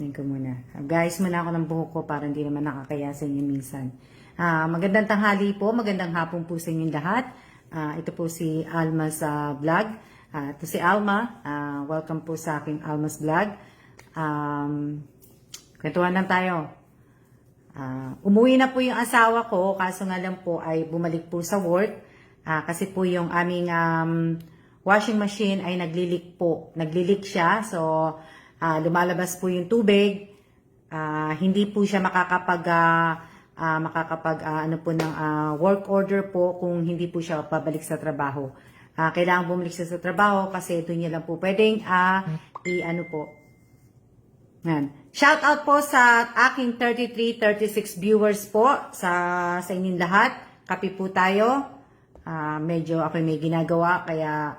Tingnan ko muna. Guys, muna ako ng buhok ko para hindi naman nakakaya sa inyo minsan. Magandang tanghali po, magandang hapon po sa inyong lahat. Ito po si Alma sa vlog. Ito si Alma. Welcome po sa aking Alma's vlog. Kwentuhan lang tayo. Umuwi na po yung asawa ko, kaso nga lang po ay bumalik po sa work. Kasi po yung aming washing machine ay naglilik po. Naglilik siya, so lumalabas po yung tubig. Hindi po siya makakapag ano po ng work order po kung hindi po siya pabalik sa trabaho. Kailangan bumalik siya sa trabaho kasi ito niya lang po pwedeng i-ano po. Yan. Shout out po sa aking 36 viewers po sa inyong lahat. Kapi po tayo. Medyo ako may ginagawa kaya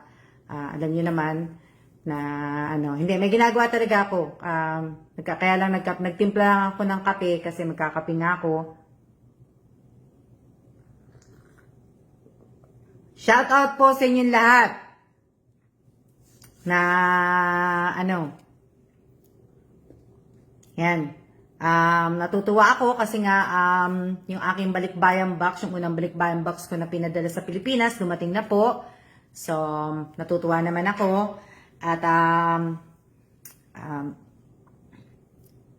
alam niyo naman na ano, hindi may ginagawa talaga ako. Kaya lang nagtimpla lang ako ng kape kasi magkakape nga ako. Shout out po sa inyong lahat na ano. Yan. Natutuwa ako kasi nga yung aking balikbayan box, yung unang balikbayan box ko na pinadala sa Pilipinas, dumating na po. So, natutuwa naman ako. At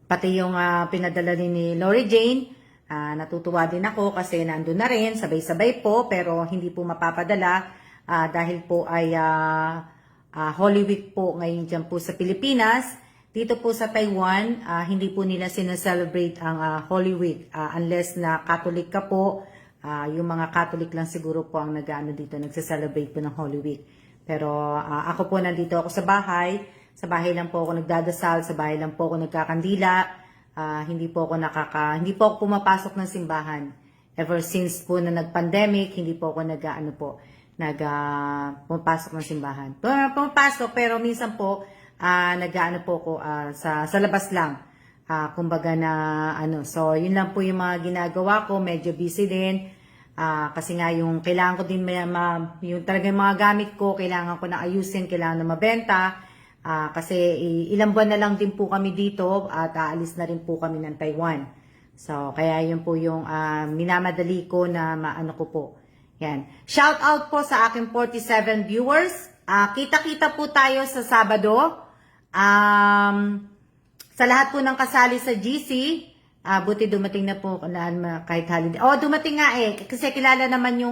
pati yung pinadala ni Lori Jane, natutuwa din ako kasi nandun na rin, sabay-sabay po, pero hindi po mapapadala dahil po ay Holy Week po ngayon dyan po sa Pilipinas. Dito po sa Taiwan, hindi po nila sinaselebrate ang Holy Week unless na Catholic ka po. Yung mga Catholic lang siguro po ang nag-ano dito, nagsaselebrate po ng Holy Week. Pero ako po nandito ako sa bahay. Sa bahay lang po ako nagdadasal, sa bahay lang po ako nagkakandila. Hindi po ako pumapasok ng simbahan. Ever since po na nag-pandemic, hindi po ako pumapasok ng simbahan. Pumapasok pero minsan po nag-ano po ako sa labas lang. Kumbaga na ano. So, yun lang po yung mga ginagawa ko. Medyo busy din. Kasi nga yung kailangan ko din yung talagang mga gamit ko, kailangan ko na ayusin, kailangan na mabenta. Kasi ilang buwan na lang din po kami dito at aalis na rin po kami ng Taiwan. So, kaya yun po yung minamadali ko na maano ko po. Yan. Shout out po sa aking 47 viewers. Kita-kita po tayo sa Sabado. Sa lahat po ng kasali sa GC, buti dumating na po kahit holiday. Dumating nga kasi kilala naman yung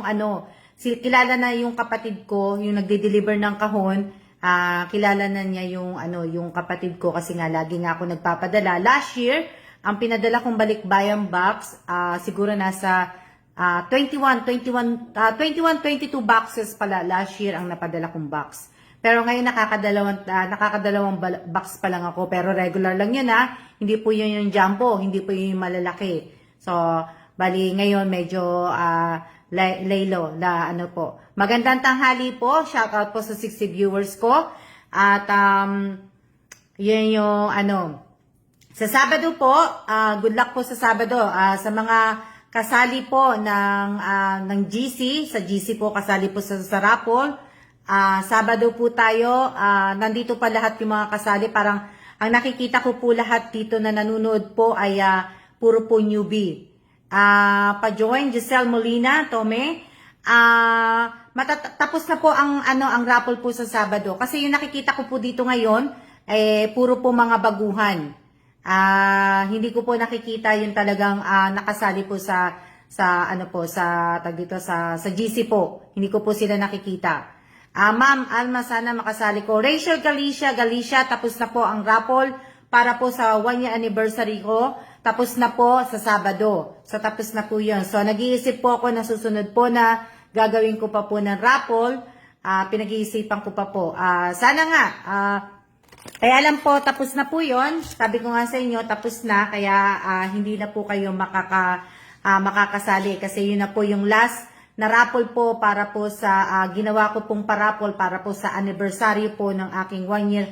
kilala na yung kapatid ko, yung nagde-deliver ng kahon. Kilala na niya yung kapatid ko kasi nga lagi nga ako nagpapadala. Last year, ang pinadala kong balikbayan box, siguro nasa 22 boxes pala last year ang napadala kong box. Pero ngayon nakakadalawang box pa lang ako. Pero regular lang yun Hindi po yun yung jumbo. Hindi po yun yung malalaki. So, bali ngayon medyo laylo na ano po. Magandang tanghali po. Shout out po sa 60 viewers ko. At yun yung sa Sabado po, good luck po sa Sabado. Sa mga kasali po ng GC, sa GC po kasali po sa raffle. Sabado po tayo, nandito pa lahat yung mga kasali, parang ang nakikita ko po lahat dito na nanonood po ay puro po newbie. Pa-join, Giselle Molina, Tome. Tapos na po ang raffle po sa Sabado. Kasi yung nakikita ko po dito ngayon, puro po mga baguhan. Hindi ko po nakikita yung talagang nakasali po sa GC po. Hindi ko po sila nakikita. Ma'am Alma, sana makasali ko. Rachel Galicia, tapos na po ang raffle para po sa 1 year anniversary ko. Tapos na po sa Sabado. So, tapos na po yun. So, nag-iisip po ako na susunod po na gagawin ko pa po ng raffle. Pinag-iisipan ko pa po. Sana nga, kaya lang po, tapos na po yun. Sabi ko nga sa inyo, tapos na. Kaya hindi na po kayo makakasali. Kasi yun na po yung last na raffle po para po sa ginawa ko pong paraffle para po sa anniversary po ng aking 1 year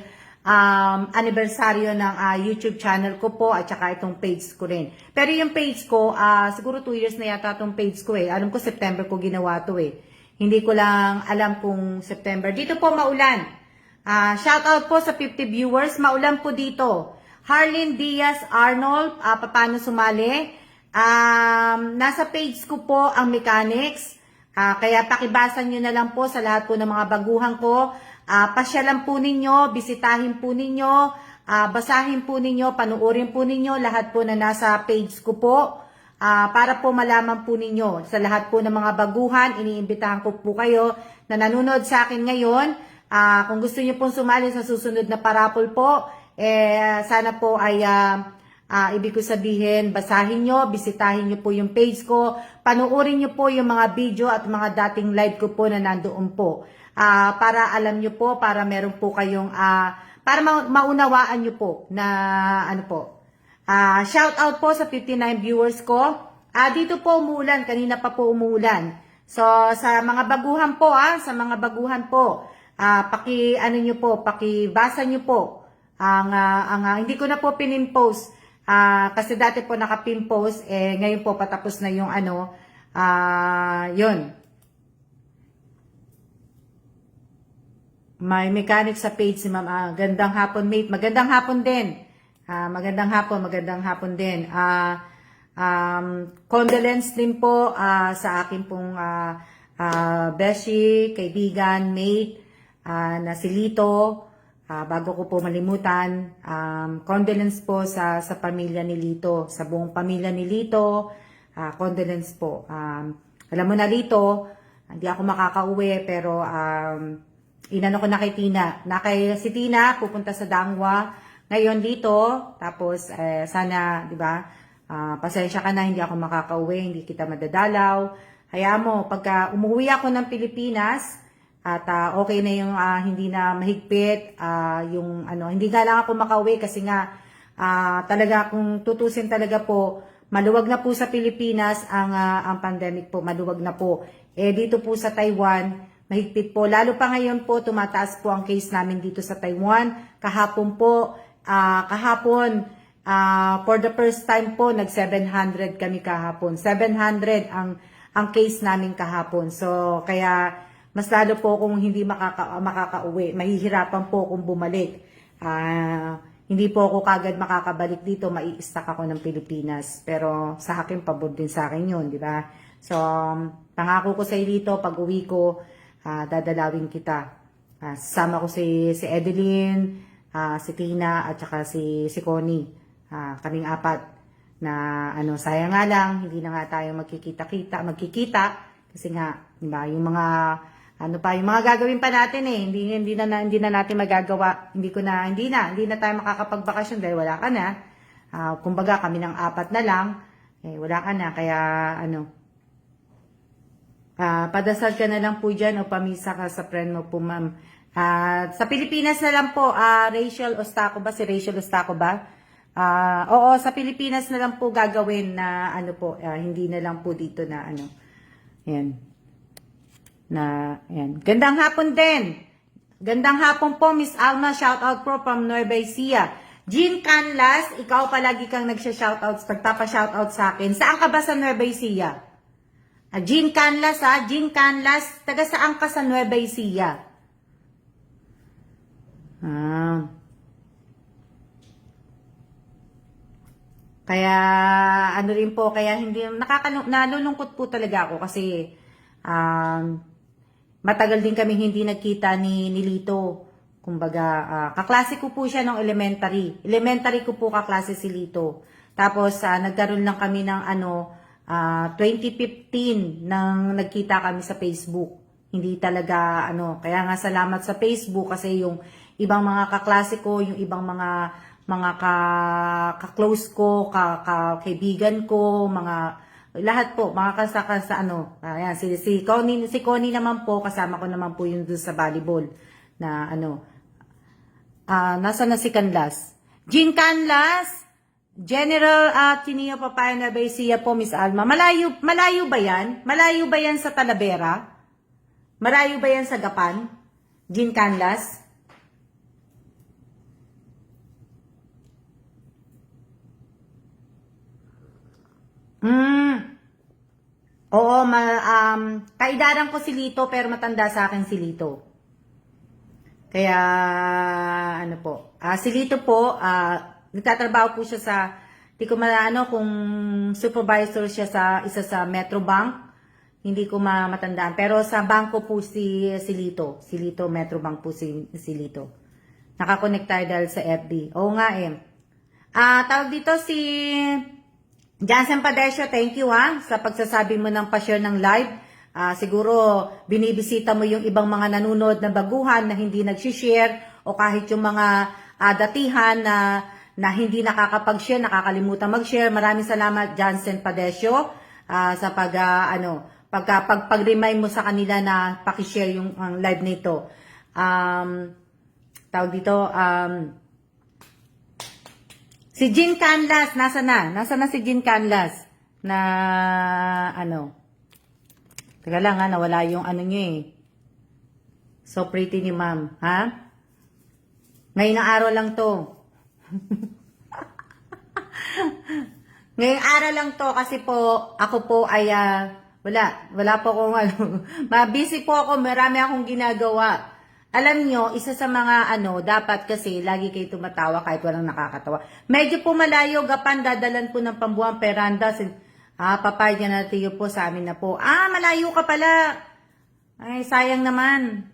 anniversary ng YouTube channel ko po at saka itong page ko rin. Pero yung page ko, siguro 2 years na yata itong page ko Alam ko September ko ginawa to Hindi ko lang alam kung September. Dito po maulan. Shout out po sa 50 viewers. Maulan po dito. Harlin Diaz Arnold, paano sumali? Nasa page ko po ang mechanics. Kaya pakibasa nyo na lang po sa lahat po ng mga baguhan ko. Pasyalan po ninyo, bisitahin po ninyo, basahin po ninyo, panuorin po ninyo lahat po na nasa page ko po. Para po malaman po ninyo sa lahat po ng mga baguhan, iniimbitahan ko po kayo na nanonood sa akin ngayon. Kung gusto niyo pong sumali sa susunod na parapol po, sana po ay ibig ko sabihin, basahin nyo, bisitahin nyo po yung page ko, panuorin nyo po yung mga video at mga dating live ko po na nandoon po. Para alam nyo po, para meron po kayong, para maunawaan nyo po na ano po. Shout out po sa 59 viewers ko. Dito po umuulan, kanina pa po umuulan. So sa mga baguhan po, sa mga baguhan po, ano nyo po, pakibasa nyo po hindi ko na po pininpost. Kasi dati po naka-pinpost, ngayon po patapos na yung yun. May mechanic sa page si Ma'am. Gandang hapon, mate. Magandang hapon din. Magandang hapon din. Condolence din po sa akin pong beshi, kaibigan, mate, na si Lito. Bago ko po malimutan, condolence po sa pamilya ni Lito, sa buong pamilya ni Lito, condolence po. Alam mo na Lito, hindi ako makakauwi pero inano ko na kay Tina. Si Tina pupunta sa Dangwa ngayon dito, tapos sana, 'di ba? Pasensya ka na, hindi ako makakauwi, hindi kita madadalaw. Hayaan mo, pagka umuwi ako ng Pilipinas, at okay na yung hindi na mahigpit, yung hindi nga lang ako makauwi kasi nga talaga kung tutusin talaga po, maluwag na po sa Pilipinas ang pandemic po, maluwag na po. Dito po sa Taiwan, mahigpit po. Lalo pa ngayon po, tumataas po ang case namin dito sa Taiwan. Kahapon po, for the first time po, nag-700 kami kahapon. 700 ang case namin kahapon. So, kaya mas lalo po kung hindi makakauwi, mahihirapan po kung bumalik. Hindi po ako kagad makakabalik dito, mai-stuck ako ng Pilipinas. Pero sa akin, pabor din sa akin yun, di ba? So, pangako ko sa dito, pag uwi ko, dadalawin kita. Sasama ko si Edeline, si Tina, at saka si Connie. Kaming apat na sayang nga lang, hindi na nga tayo magkikita kasi nga, di ba, yung mga yung mga gagawin pa natin hindi na natin magagawa. Hindi na tayo makakapagbakasyon dahil wala ka na. Kumbaga kami ng apat na lang, wala ka na, kaya padasal ka na lang po dyan o pamisa ka sa friend mo po, ma'am. Sa Pilipinas na lang po, Rachel Ostaco ba? Si Rachel Ostaco ba? Oo, sa Pilipinas na lang po gagawin na hindi na lang po dito na Ayan. Gandang hapon din. Gandang hapon po, Miss Alma. Shout out po from Nueva Ecija. Jean Canlas, ikaw palagi kang nagsha-shoutout, nagpapa-shoutout sa akin. Saan ka ba sa Nueva Ecija? Jean Canlas, Jean Canlas, taga saan ka sa Nueva Ecija? Kaya rin po, kaya hindi nalulungkot po talaga ako kasi matagal din kami hindi nagkita ni Lito. Kumbaga, kaklase ko po siya nung elementary. Elementary ko po kaklase si Lito. Tapos nagkaroon lang kami ng 2015 nang nagkita kami sa Facebook. Hindi talaga kaya nga salamat sa Facebook kasi yung ibang mga kaklase ko, yung ibang mga ka-close ko, kaibigan ko, lahat po, mga kasaka ayan, si Connie naman po, kasama ko naman po yung doon sa volleyball, na nasa na si Canlas. Jean Canlas, General Tinio Papaya Nueva Ecija po, Miss Alma. Malayo ba yan? Malayo ba yan sa Talavera? Malayo ba yan sa Gapan? Jean Canlas? Oo, kaidaran ko si Lito pero matanda sa akin si Lito. Kaya si Lito po, nagtatrabaho po siya sa, di ko maano kung supervisor siya sa isa sa Metrobank. Hindi ko matandaan. Pero sa bangko po si Lito. Si Lito, Metrobank po si Lito. Nakakonect tayo dahil sa FB. Oo nga eh. Tawag dito si Jansen Padesio, thank you sa pagsasabi mo ng pa-share ng live. Siguro binibisita mo yung ibang mga nanonood na baguhan na hindi nag-share o kahit yung mga datihan na hindi nakakapag-share, nakakalimutan mag-share. Maraming salamat Jansen Padesio sa pag-remind mo sa kanila na paki-share yung live nito. Tawag dito si Jean Canlas, nasa na? Nasa na si Jean Canlas? Na, Teka lang nawala yung niya eh. So pretty ni ma'am, ha? Ngayon na araw lang to. Ngayong araw lang to kasi po, ako po ay, wala po akong busy po ako, marami akong ginagawa. Alam nyo, isa sa mga dapat kasi lagi kayo tumatawa kahit walang nakakatawa. Medyo po malayo, gapan, dadalan po ng pambuang peranda. Papayag na tiyo po sa amin na po. Malayo ka pala. Ay, sayang naman.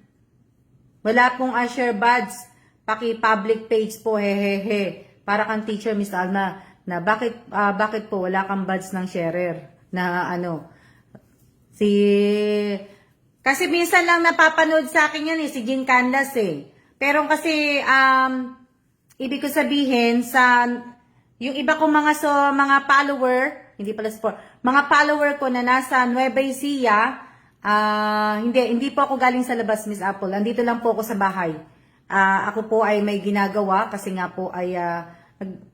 Wala pong share buds. Paki-public page po, hehehe. Para kang teacher, Miss Alma, na bakit po wala kang buds ng sharer? Na kasi minsan lang napapanood sa akin yan si Jean Canlas eh. Pero kasi, ibig ko sabihin, yung iba kong mga follower, hindi pala support, mga follower ko na nasa Nueva Ecija, hindi po ako galing sa labas, Miss Apple. Andito lang po ako sa bahay. Ako po ay may ginagawa kasi nga po ay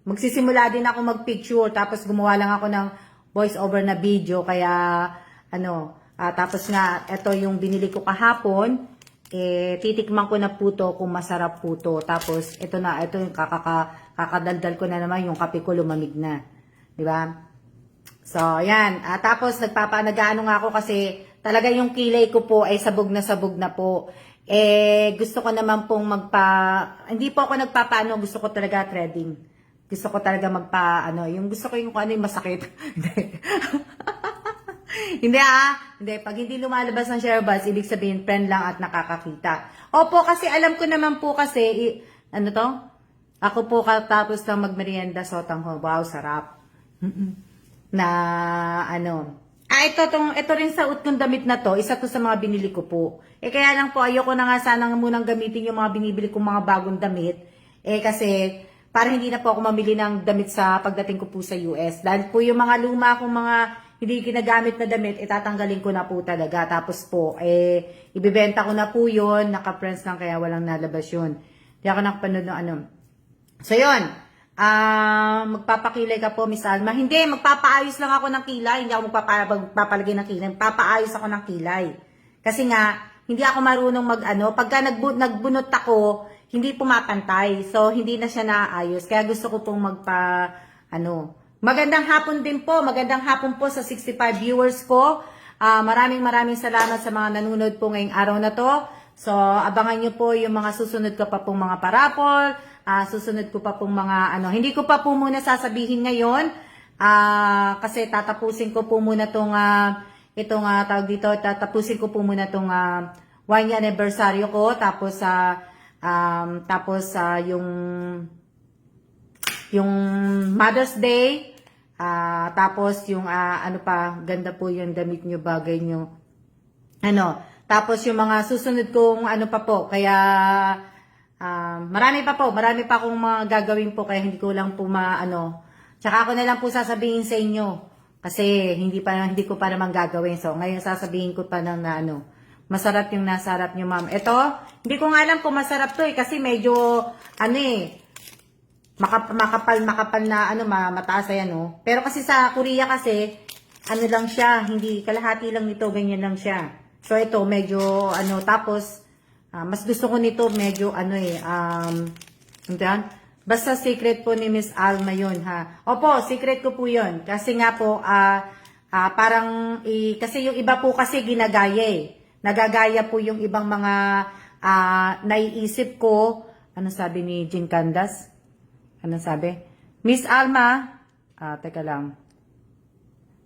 magsisimula din ako mag-picture tapos gumawa lang ako ng voice over na video kaya tapos nga, ito yung binili ko kahapon, titikman ko na po to kung masarap po to. Tapos, ito yung kakadaldal ko na naman, yung kape ko lumamig na. Di ba? So, yan. Tapos, nag-ano nga ako kasi talaga yung kilay ko po ay sabog na po. Gusto ko naman pong hindi po ako nagpapaano, gusto ko talaga threading. Gusto ko talaga yung gusto ko yung yung masakit. Hindi hindi. Pag hindi lumalabas ng share buds, ibig sabihin friend lang at nakakakita. Opo, kasi alam ko naman po kasi, Ako po katapos lang magmerienda sotang ho. Wow, sarap. Na, ito rin sa kong damit na to, isa to sa mga binili ko po. Kaya lang po, ayoko na nga sanang munang gamitin yung mga binibili kong mga bagong damit. Kasi, para hindi na po ako mamili ng damit sa pagdating ko po sa US. Dahil po yung mga luma kong mga hindi ginagamit na damit, itatanggalin ko na po talaga. Tapos po, ibibenta ko na po yun. Naka-friends lang kaya walang nalabas yun. Hindi ako nakapanood ng So yun, magpapakilay ka po, Miss Alma. Hindi, magpapaayos lang ako ng kilay. Hindi ako magpapalagay ng kilay. Magpapaayos ako ng kilay. Kasi nga, hindi ako marunong pagka nagbunot ako, hindi pumapantay. So, hindi na siya naayos. Kaya gusto ko pong magandang hapon din po. Magandang hapon po sa 65 viewers ko. Maraming salamat sa mga nanonood po ngayong araw na to. So, abangan nyo po yung mga susunod ko pa pong mga parapol. Susunod ko pa pong mga Hindi ko pa po muna sasabihin ngayon. Kasi tatapusin ko po muna tawag dito. Tatapusin ko po muna tong 1 year anniversary ko. Tapos, yung Mother's Day. Tapos yung ganda po yung damit nyo, bagay nyo. Tapos yung mga susunod kong pa po, kaya marami pa akong mga gagawin po, kaya hindi ko lang po tsaka ako na lang po sasabihin sa inyo, kasi hindi ko pa naman gagawin. So ngayon sasabihin ko pa na masarap yung nasa harap nyo, ma'am. Ito, hindi ko nga alam kung masarap to kasi medyo makapal na mataas yan Pero kasi sa Korea kasi lang siya, hindi kalahati lang nito, ganyan lang siya. So ito medyo tapos mas gusto ko nito medyo basta secret po ni Miss Alma yun Opo, secret ko po yun. Kasi nga po parang kasi yung iba po kasi ginagaya Nagagaya po yung ibang mga naiisip ko. Ano sabi ni Jean Candas? Ano sabi? Miss Alma, teka lang.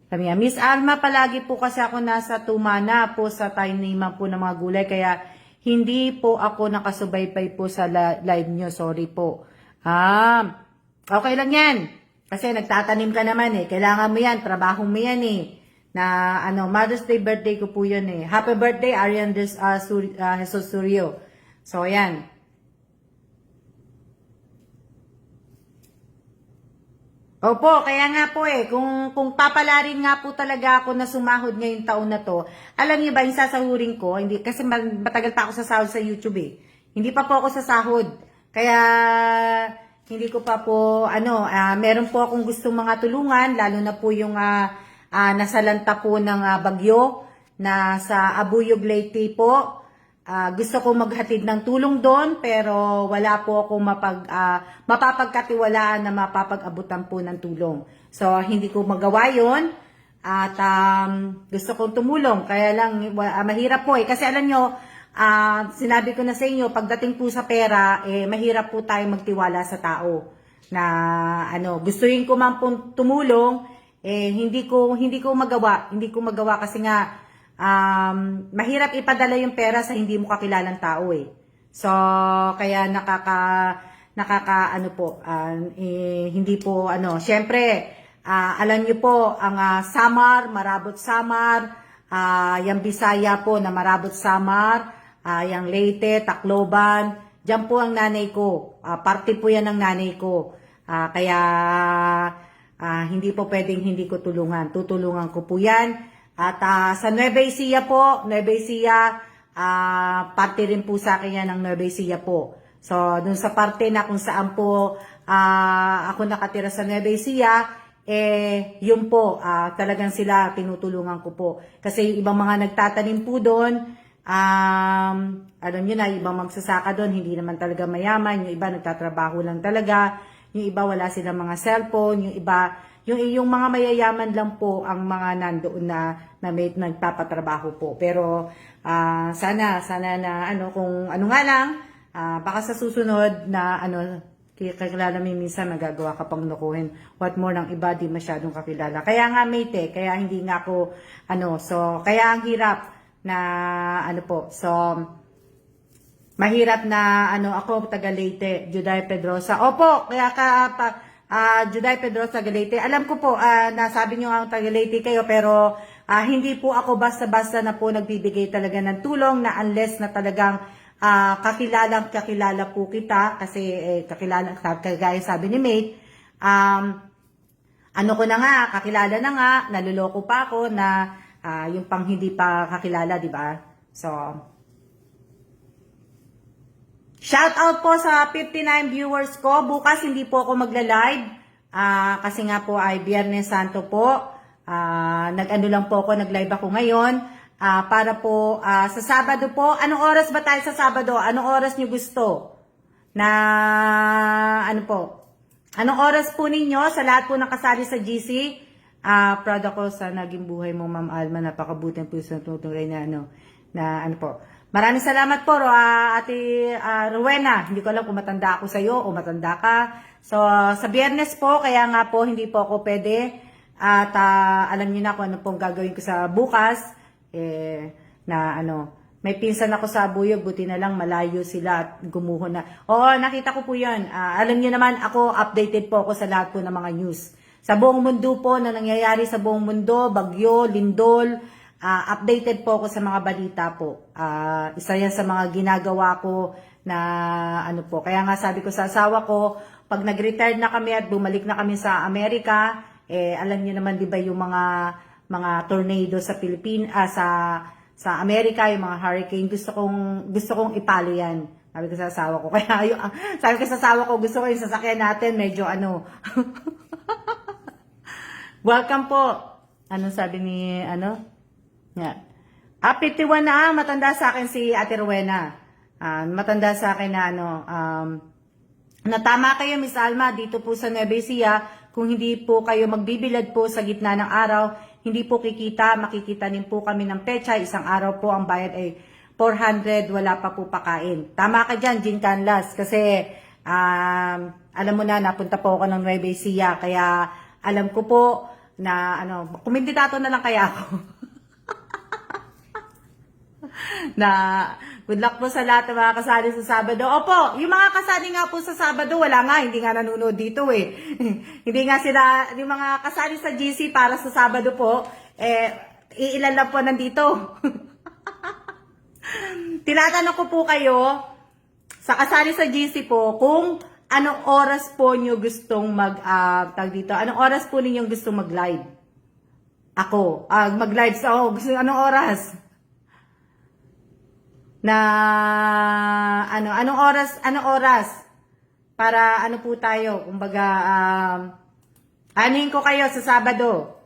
Sabi nga, Miss Alma, palagi po kasi ako nasa tumana po sa taniman po ng mga gulay, kaya hindi po ako nakasubaybay po sa live nyo. Sorry po. Okay lang yan. Kasi nagtatanim ka naman eh. Kailangan mo yan. Trabaho mo yan eh. Na Mother's Day birthday ko po yun eh. Happy birthday, Arian Jesus Suryo. So, yan. Opo, kaya nga po eh, kung papalarin nga po talaga ako na sumahod ngayong taon na to, alam niyo ba yung sasahurin ko, hindi, kasi matagal pa ako sa sahod sa YouTube eh. Hindi pa po ako sa sahod. Kaya, hindi ko pa po, meron po akong gustong mga tulungan, lalo na po yung nasalanta po ng bagyo, na sa Abuyog Leyte po. Gusto ko maghatid ng tulong doon, pero wala po akong mapapagkatiwalaan na mapapag-abutan po ng tulong. So, hindi ko magawa yon. At gusto kong tumulong. Kaya lang, mahirap po eh. Kasi alam nyo, sinabi ko na sa inyo, pagdating po sa pera, mahirap po tayo magtiwala sa tao. Na gustuin ko man po tumulong, hindi ko magawa. Hindi ko magawa kasi nga, mahirap ipadala yung pera sa hindi mo kakilalang tao eh. So, kaya hindi po syempre, alam niyo po, ang Samar, Marabot Samar, yung Bisaya po na Marabot Samar, yung Leyte, Tacloban, diyan po ang nanay ko. Parte po yan ng nanay ko. Kaya, hindi po pwedeng hindi ko tulungan. Tutulungan ko po yan. At sa Nueva Ecija po, Nueva Ecija, parte rin po sa akin yan ng Nueva Ecija po. So, dun sa parte na kung saan po ako nakatira sa Nueva Ecija, yun po, talagang sila tinutulungan ko po. Kasi yung ibang mga nagtatanim po doon, alam nyo na, ibang magsasaka doon, hindi naman talaga mayaman, yung iba nagtatrabaho lang talaga, yung iba wala silang mga cellphone, yung iba, yung mga mayayaman lang po ang mga nandoon na may nagpapatrabaho po. Pero sana na kung nga lang, baka sa susunod na kakilala mo minsan nagagawa ka pang nukuhin. What more ng iba di masyadong kakilala. Kaya nga mate, kaya hindi nga ako so kaya ang hirap na so mahirap na ako taga Leyte, Juday Pedrosa. Opo, kaya Juday Pedrosa, Leyte. Alam ko po, nasabi nyo ang taga Leyte kayo, pero hindi po ako basta-basta na po nagbibigay talaga ng tulong na unless na talagang kakilala po kita, kasi kakilala, kagaya sabi ni Mate, ko na nga, kakilala na nga, naluloko pa ako na yung pang hindi pa kakilala, di ba? So, shout out po sa 59 viewers ko. Bukas hindi po ako magla-live. Kasi nga po ay Biyernes Santo po. Lang po ako, nag-live ako ngayon. Para po sa Sabado po. Anong oras ba tayo sa Sabado? Anong oras niyo gusto? Anong oras po ninyo sa lahat po nakasali sa GC? Proud ako sa naging buhay mo, Ma'am Alma. Napakabuting po sa tutuloy na po. Maraming salamat po, Ate Rowena. Hindi ko alam kung matanda ako sa iyo o matanda ka. So, sa Biyernes po, kaya nga po, hindi po ako pwede. At alam niyo na kung ano pong gagawin ko sa bukas. May pinsan ako sa Buyog, buti na lang malayo sila at gumuho na. Oo, nakita ko po yan. Alam niyo naman, ako, updated po ako sa lahat po ng mga news. Sa buong mundo po, na nangyayari sa buong mundo, bagyo, lindol, updated po ako sa mga balita po. Isa yan sa mga ginagawa ko na po. Kaya nga sabi ko sa asawa ko, pag nag-retire na kami at bumalik na kami sa Amerika, alam niyo naman 'di ba yung mga tornado sa Pilipinas, sa Amerika, yung mga hurricane, gusto kong ipalo yan. Sabi ko sa asawa ko. Kaya sabi ko sa asawa ko, gusto ko yung sasakyan natin medyo welcome po. Anong sabi ni Yeah. 51 na matanda sa akin si Ate Rowena. Matanda sa akin na natama kayo, Miss Alma, dito po sa Nueva Ecija, kung hindi po kayo magbibilad po sa gitna ng araw, hindi po makikita din po kami ng pecha, isang araw po ang bayad ay 400, wala pa po pakain. Tama ka dyan, Jean Canlas, kasi alam mo na, napunta po ako ng Nueva Ecija, kaya alam ko po na kumindidato na lang kaya ako. Na good luck po sa lahat ng mga kasali sa Sabado. Opo, yung mga kasali nga po sa Sabado, wala nga, hindi nga nanonood dito eh. Hindi nga sila, yung mga kasali sa GC para sa Sabado po, iilan lang po nandito. Tinatanong ko po kayo, sa kasali sa GC po, kung anong oras po nyo gustong anong oras po ninyong gustong mag-live? Ako, mag-live sa, anong oras? Na anong oras para po tayo, kumbaga anuhin ko kayo sa Sabado.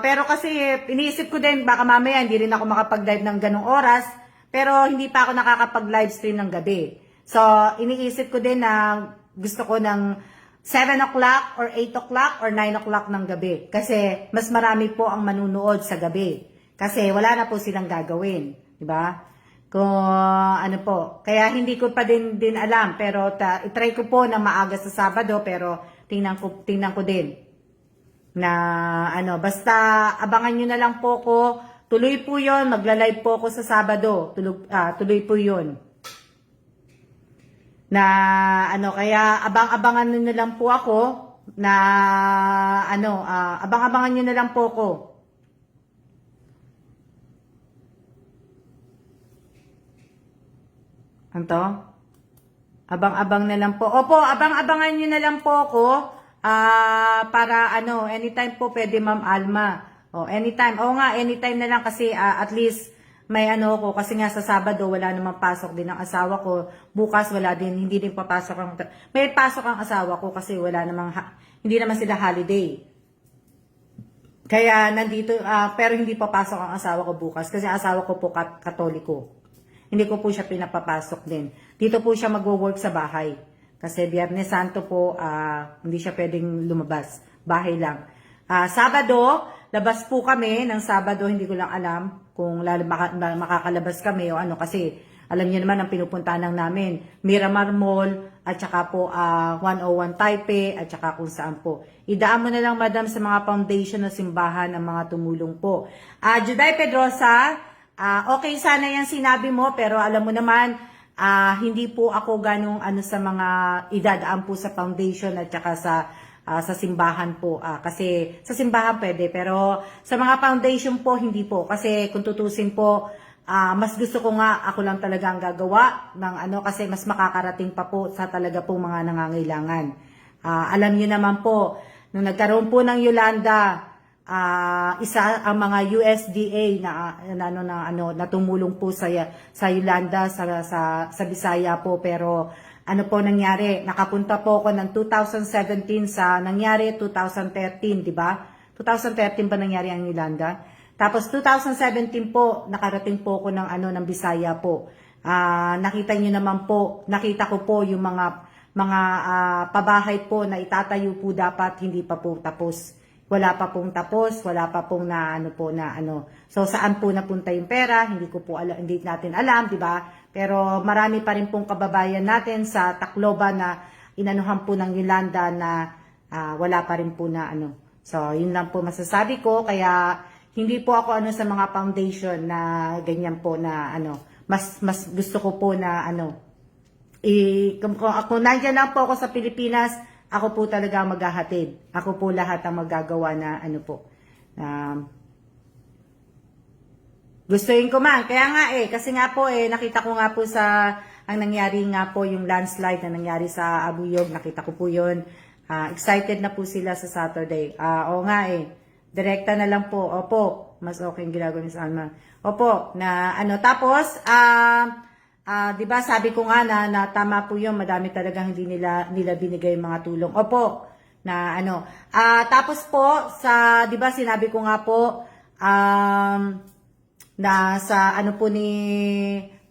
Pero kasi iniisip ko din baka mamaya hindi rin ako makapag-live ng ganong oras, pero hindi pa ako nakakapag-live stream ng gabi. So iniisip ko din na gusto ko ng 7 o'clock or 8 o'clock or 9 o'clock ng gabi, kasi mas marami po ang manunood sa gabi kasi wala na po silang gagawin, di ba? Kung po, kaya hindi ko pa din alam, pero itry ko po na maaga sa Sabado, pero tingnan ko din na basta abangan nyo na lang po ko, tuloy po yon, magla-live po ako sa Sabado, tuloy po yon. Na kaya abang-abangan nyo na lang po ako na abang-abangan nyo na lang po ko. Anto? Abang-abang na lang po. Opo, abang-abangan nyo na lang po ako. Para anytime po pwede, Ma'am Alma. Anytime. Nga, anytime na lang kasi at least may ko. Kasi nga sa Sabado wala namang pasok din ang asawa ko. Bukas wala din, hindi din papasok may pasok ang asawa ko kasi wala namang, hindi naman sila holiday. Kaya nandito, pero hindi papasok ang asawa ko bukas kasi asawa ko po Katoliko. Hindi ko po siya pinapapasok din. Dito po siya magwo-work sa bahay. Kasi Biyernes Santo po, hindi siya pwedeng lumabas. Bahay lang. Sabado, labas po kami ng Sabado. Hindi ko lang alam kung makakalabas kami o kasi alam niyo naman ang pinupuntahan lang namin. Miramar Mall at saka po 101 Taipei at saka kung saan po. Idaan mo na lang, madam, sa mga foundation na simbahan ng mga tumulong po. Juday Pedrosa, okay sana yung sinabi mo, pero alam mo naman, hindi po ako ganong sa mga idadaan po sa foundation at saka sa simbahan po. Kasi sa simbahan pwede, pero sa mga foundation po, hindi po. Kasi kung tutusin po, mas gusto ko nga ako lang talaga ang gagawa ng kasi mas makakarating pa po sa talaga po mga nangangailangan. Alam niyo naman po, nung nagkaroon po ng Yolanda, isa ang mga USDA na tumulong po sa Yolanda sa Bisaya po, pero po nangyari, nakapunta po ako ng 2017 sa nangyari 2013, di ba? 2013 ba nangyari ang Yolanda? Tapos 2017 po nakarating po ako ng Bisaya po. Nakita niyo naman po, nakita ko po yung mga pabahay po na itatayo po dapat, hindi pa po tapos. Wala pa pong tapos, wala pa pong So saan po napunta yung pera? Hindi ko po alam, hindi natin alam, di ba? Pero marami pa rin pong kababayan natin sa Tacloban na inanuhan po ng Yolanda na wala pa rin po na So yun lang po masasabi ko, kaya hindi po ako sa mga foundation na ganyan po na mas gusto ko po na kung nandiyan lang po ako sa Pilipinas, ako po talaga maghahatid. Ako po lahat ang magagawa na gustuin ko man. Kaya nga kasi nga po nakita ko nga po ang nangyari nga po yung landslide na nangyari sa Abuyog. Nakita ko po yun. Excited na po sila sa Saturday. Oo nga direkta na lang po. Opo, mas okay yung ginagawa ni Alma. Opo, na tapos, di ba sabi ko nga na tama po yun, madami talagang hindi nila binigay mga tulong. Opo, na tapos po, di ba sinabi ko nga po, na sa po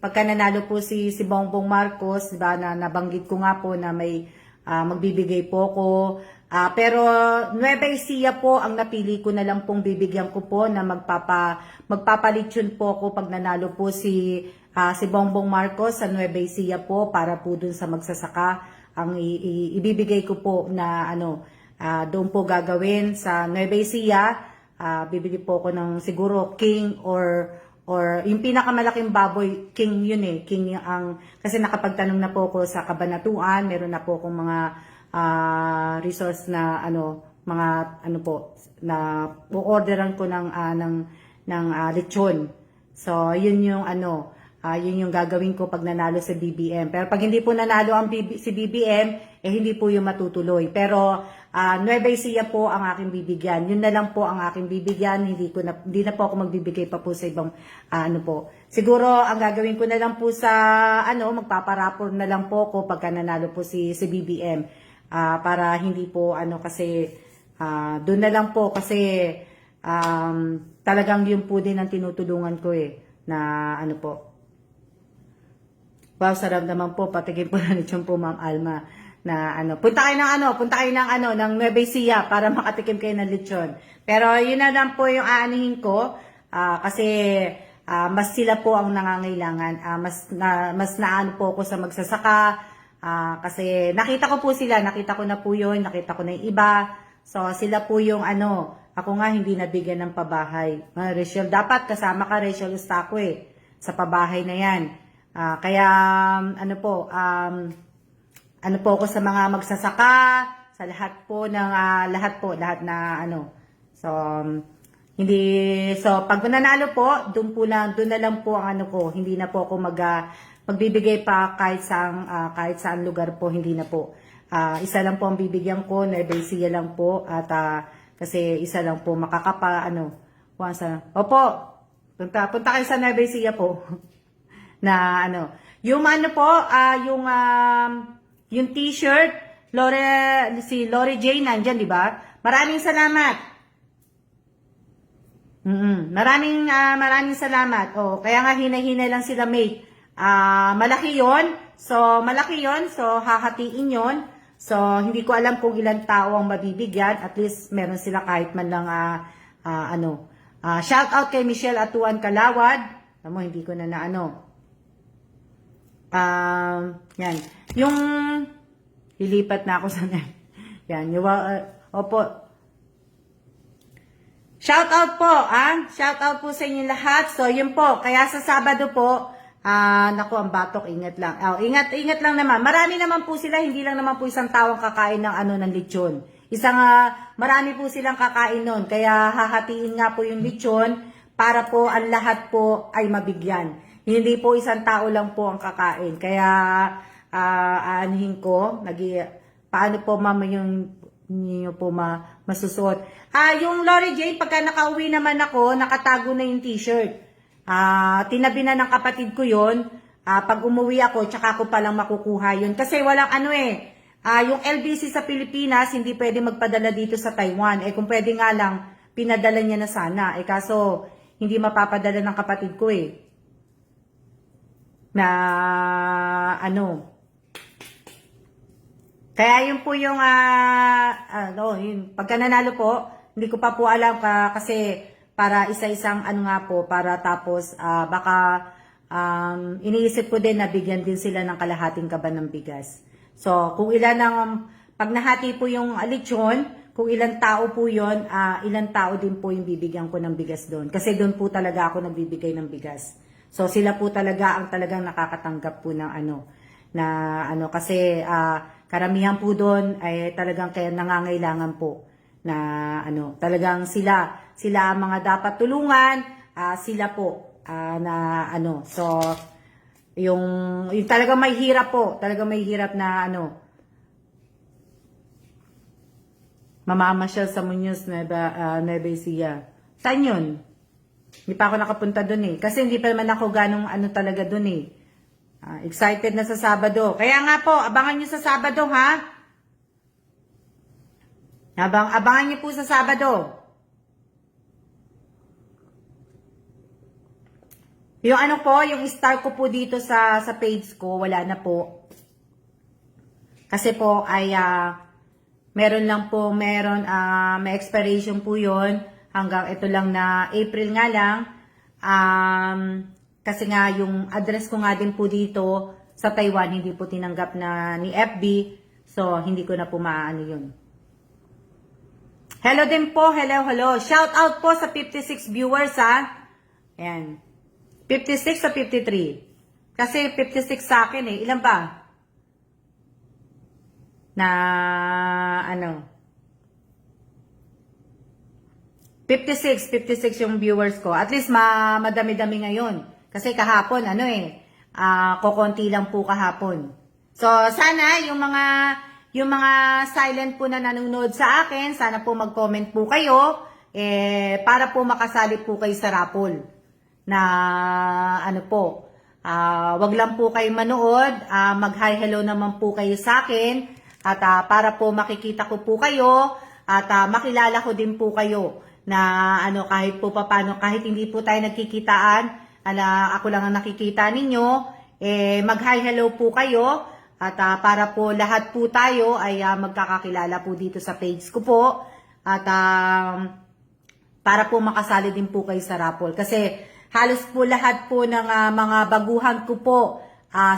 pagka nanalo po si Bongbong Marcos, di ba, na nabanggit ko nga po na may magbibigay po ko. Pero Nueva Ecija po ang napili ko na lang pong bibigyan ko po na magpapalitsyon po ako pag nanalo po si Bongbong Marcos sa Nueva Ecija po para po dun sa magsasaka. ang ibibigay ko po na doon po gagawin sa Nueva Ecija. Bibili po ako ng siguro king or yung pinakamalaking baboy, king yun eh. King ang, kasi nakapagtanong na po ako sa Kabanatuan, meron na po akong mga resource na mga po, na orderan ko ng lechon. So, yun yung yun yung gagawin ko pag nanalo sa BBM. Pero pag hindi po nanalo si BBM, hindi po yung matutuloy. Pero Nueva Ecija po ang aking bibigyan. Yun na lang po ang aking bibigyan. Hindi na po ako magbibigay pa po sa ibang po. Siguro ang gagawin ko na lang po sa magpaparapor na lang po ako pagka nanalo po si BBM. Para hindi po kasi doon na lang po kasi talagang yun po din ang tinutulungan ko na po. Wow, sarap naman po. Patigin po na nito po, Ma'am Alma. Na punta kayo ng Nueva Ecija para makatikim kayo ng lechon. Pero yun na lang po yung aanihin ko. Kasi mas sila po ang nangangailangan. Mas naano po ako sa magsasaka. Kasi nakita ko po sila. Nakita ko na po yun. Nakita ko na yung iba. So sila po yung ako nga hindi nabigyan ng pabahay. Rachel, dapat kasama ka, Rachel Ustaco sa pabahay na yan. Kaya po ako sa mga magsasaka, sa lahat po ng lahat na So pag nanalo po, doon na lang po ang ko, hindi na po ako magbibigay pa kahit saan lugar po, hindi na po. Isa lang po ang bibigyan ko, Nueva Ecija lang po at kasi isa lang po makakapa Opo. Punta kayo sa Nueva Ecija po. Na yung yung t-shirt, si Lori J nandyan, di ba? Maraming salamat. Maraming salamat. Kaya nga hinay-hinay lang sila, mate. Malaki yon. So hahatiin yon. So hindi ko alam kung ilang tao ang mabibigyan. At least meron sila kahit man lang shout out kay Michelle Atuan Kalawad. Hindi ko na yan. Yung lilipat na ako sa yan. Opo. Shout out po, Shout out po sa inyo lahat. So, yun po. Kaya sa Sabado po, naku, ang batok, ingat lang. Ingat lang naman. Marami naman po sila, hindi lang naman po isang tawang kakain ng ng lechon. Marami po silang kakain nun. Kaya hahatiin nga po yung lechon para po ang lahat po ay mabigyan. Hindi po isang tao lang po ang kakain. Kaya, aanihin ko, paano po mama yung ninyo po masusuot. Yung Lori Jane, pagka nakauwi naman ako, nakatago na yung t-shirt. Tinabi na ng kapatid ko yon. Pag umuwi ako, tsaka ko palang makukuha yun. Kasi walang yung LBC sa Pilipinas, hindi pwede magpadala dito sa Taiwan. Kung pwede nga lang, pinadala niya na sana. Kaso, hindi mapapadala ng kapatid ko na kaya yun po yung yun. Pagka nanalo po, hindi ko pa po alam kasi para isa-isang nga po, para tapos baka iniisip ko din na bigyan din sila ng kalahating kaban ng bigas. So kung pag nahati po yung lechon, kung ilang tao po yun, ilang tao din po yung bibigyan ko ng bigas doon. Kasi doon po talaga ako nagbibigay ng bigas. So sila po talaga ang talagang nakakatanggap po ng kasi karamihan po doon ay talagang kaya nangangailangan po na talagang sila ang mga dapat tulungan, sila po so yung talagang may hirap po, talagang may hirap na mamamasyal sa Muñoz Nueva Ecija. Saan yun? Hindi pa ako nakapunta doon kasi hindi pa naman ako ganong talaga doon excited na sa Sabado. Kaya nga po, abangan nyo sa Sabado, ha? Abangan nyo po sa Sabado. Yung yung star ko po dito sa page ko, wala na po. Kasi po ay meron may expiration po yon hanggang ito lang na April nga lang. Kasi nga yung address ko nga din po dito sa Taiwan hindi po tinanggap ni FB. So, hindi ko na po maano yun. Hello din po. Hello. Shout out po sa 56 viewers, ha. Ayan. 56 sa 53. Kasi 56 sa akin eh. Ilan ba? Na, ano? 56 yung viewers ko. At least madami-dami ngayon. Kasi kahapon, kokonti lang po kahapon. So, sana yung mga silent po na nanonood sa akin, sana po mag-comment po kayo para po makasali po kayo sa raffle. Na wag lang po kayo manood, mag-hi hello naman po kayo sa akin at para po makikita ko po kayo at makilala ko din po kayo na kahit po paano, kahit hindi po tayo nagkikitaan, ako lang ang nakikita ninyo, mag-hi hello po kayo. At para po lahat po tayo ay magkakakilala po dito sa page ko po. At para po makasali din po kayo sa raffle. Kasi halos po lahat po ng mga baguhan ko po,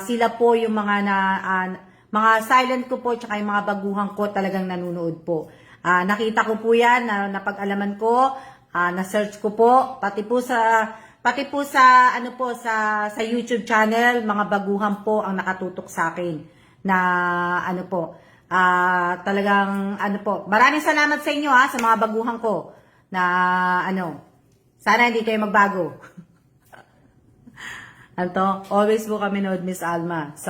sila po yung mga silent ko po, tsaka yung mga baguhan ko talagang nanonood po. Nakita ko po yan, napag-alaman ko, na-search ko po, pati po sa sa YouTube channel, mga baguhan po ang nakatutok sa akin na talagang maraming salamat sa inyo sa mga baguhan ko na sana hindi kayo magbago. Always po kami nood, Miss Alma. So,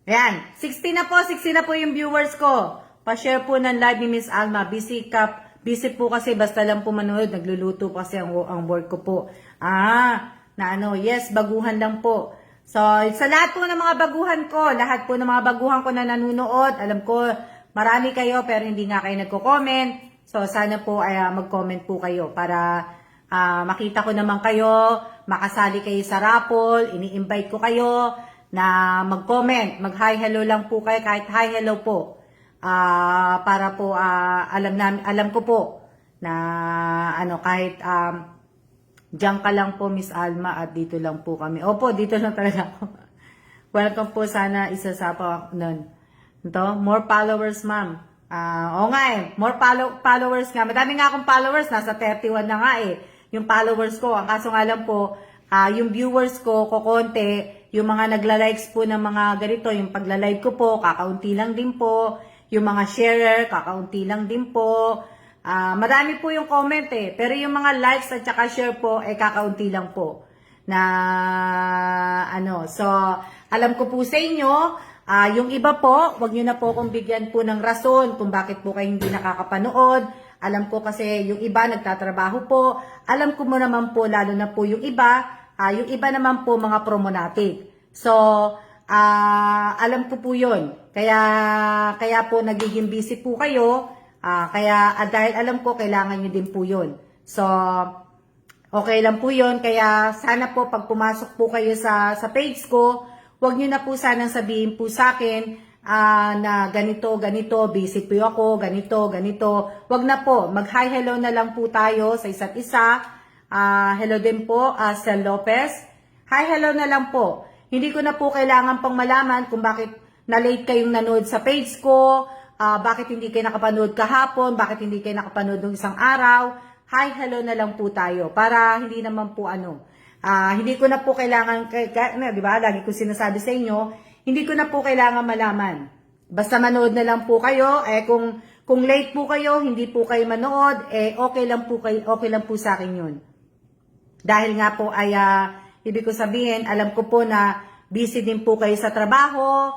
ayan, 60 na po yung viewers ko. Pa-share po ng live ni Miss Alma. Busy po kasi basta lang po manood, nagluluto po kasi ang work ko po. Yes, baguhan lang po. So, sa lahat po ng mga baguhan ko, lahat po ng mga baguhan ko na nanonood, alam ko marami kayo pero hindi nga kayo nagko-comment. So, sana po ay mag-comment po kayo para makita ko naman kayo, makasali kayo sa raffle, ini-invite ko kayo na mag-comment, mag-hi hello lang po kayo, kahit hi hello po. Para po alam ko po na kahit diyan ka lang po, Miss Alma, at dito lang po kami. Opo, dito lang talaga ako. Welcome po, sana isa sa pa nun. More followers, ma'am. Oo nga more followers nga. Madami nga akong followers, nasa 31 na nga yung followers ko. Ang kaso nga lang po, yung viewers ko, kokonti, yung mga nagla-likes po ng mga ganito, yung pagla-like ko po, kakaunti lang din po. Yung mga sharer, kakaunti lang din po. Marami po yung comment pero yung mga likes at saka share po, kakaunti lang po. So, alam ko po sa inyo, yung iba po, wag nyo na po kung bigyan po ng rason kung bakit po kayo hindi nakakapanood. Alam ko kasi yung iba nagtatrabaho po. Alam ko mo naman po, lalo na po yung iba naman po mga promonatic. So, alam ko po yun. Kaya po nagiging busy po kayo. Dahil alam ko, kailangan nyo din po yun. So, okay lang po yun. Kaya sana po pag pumasok po kayo sa page ko, huwag nyo na po sanang sabihin po sa akin na ganito, busy po ako, ganito. Huwag na po. Mag-hi hello na lang po tayo sa isa't isa. Hello din po, Sel Lopez. Hi hello na lang po. Hindi ko na po kailangan pang malaman kung bakit na-late kayong nanood sa page ko, bakit hindi kayo nakapanood kahapon, bakit hindi kayo nakapanood ng isang araw. Hi, hello na lang po tayo para hindi naman po hindi ko na po kailangan, di ba, lagi ko sinasabi sa inyo, hindi ko na po kailangan malaman. Basta manood na lang po kayo, kung late po kayo, hindi po kayo manood, okay lang po sa akin yun. Dahil nga po ibig ko sabihin, alam ko po na busy din po kayo sa trabaho,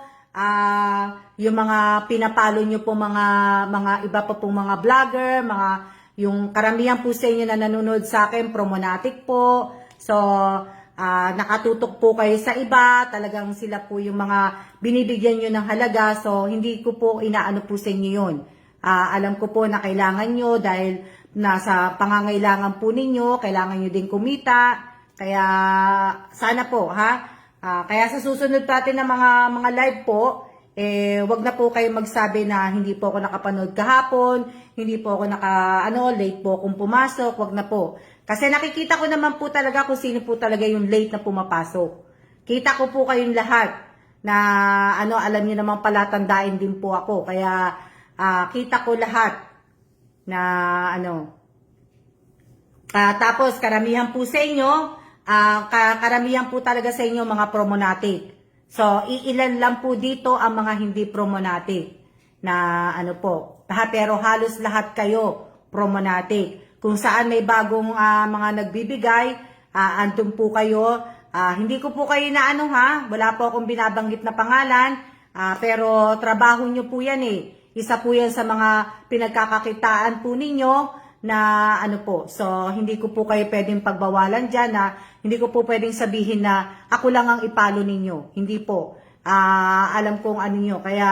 yung mga pinapalo nyo po mga iba pa pong mga vlogger, yung karamihan po sa inyo na nanonood sa akin, promonatic po. So, nakatutok po kayo sa iba, talagang sila po yung mga binibigyan nyo ng halaga. So, hindi ko po inaano po sa inyo yun. Alam ko po na kailangan nyo dahil nasa pangangailangan po ninyo, kailangan nyo din kumita. Kaya, sana po, kaya sa susunod natin ng mga live po, wag na po kayo magsabi na hindi po ako nakapanood kahapon, hindi po ako late po akong pumasok, wag na po. Kasi nakikita ko naman po talaga kung sino po talaga yung late na pumapasok. Kita ko po kayong lahat. na alam niyo naman pala, tandain din po ako. Kaya kita ko lahat na tapos karamihan po sa inyo, karamihan po talaga sa inyo mga Promonatic. So, iilan lang po dito ang mga hindi Promonatic na pero halos lahat kayo Promonatic. Kung saan may bagong mga nagbibigay, andun po kayo. Hindi ko po kayo na wala po akong binabanggit na pangalan, pero trabaho nyo po yan eh. Isa po yan sa mga pinagkakakitaan po ninyo na So, hindi ko po kayo pwedeng pagbawalan dyan na hindi ko po pwedeng sabihin na ako lang ang ipalo ninyo. Hindi po. Alam kong nyo. Kaya,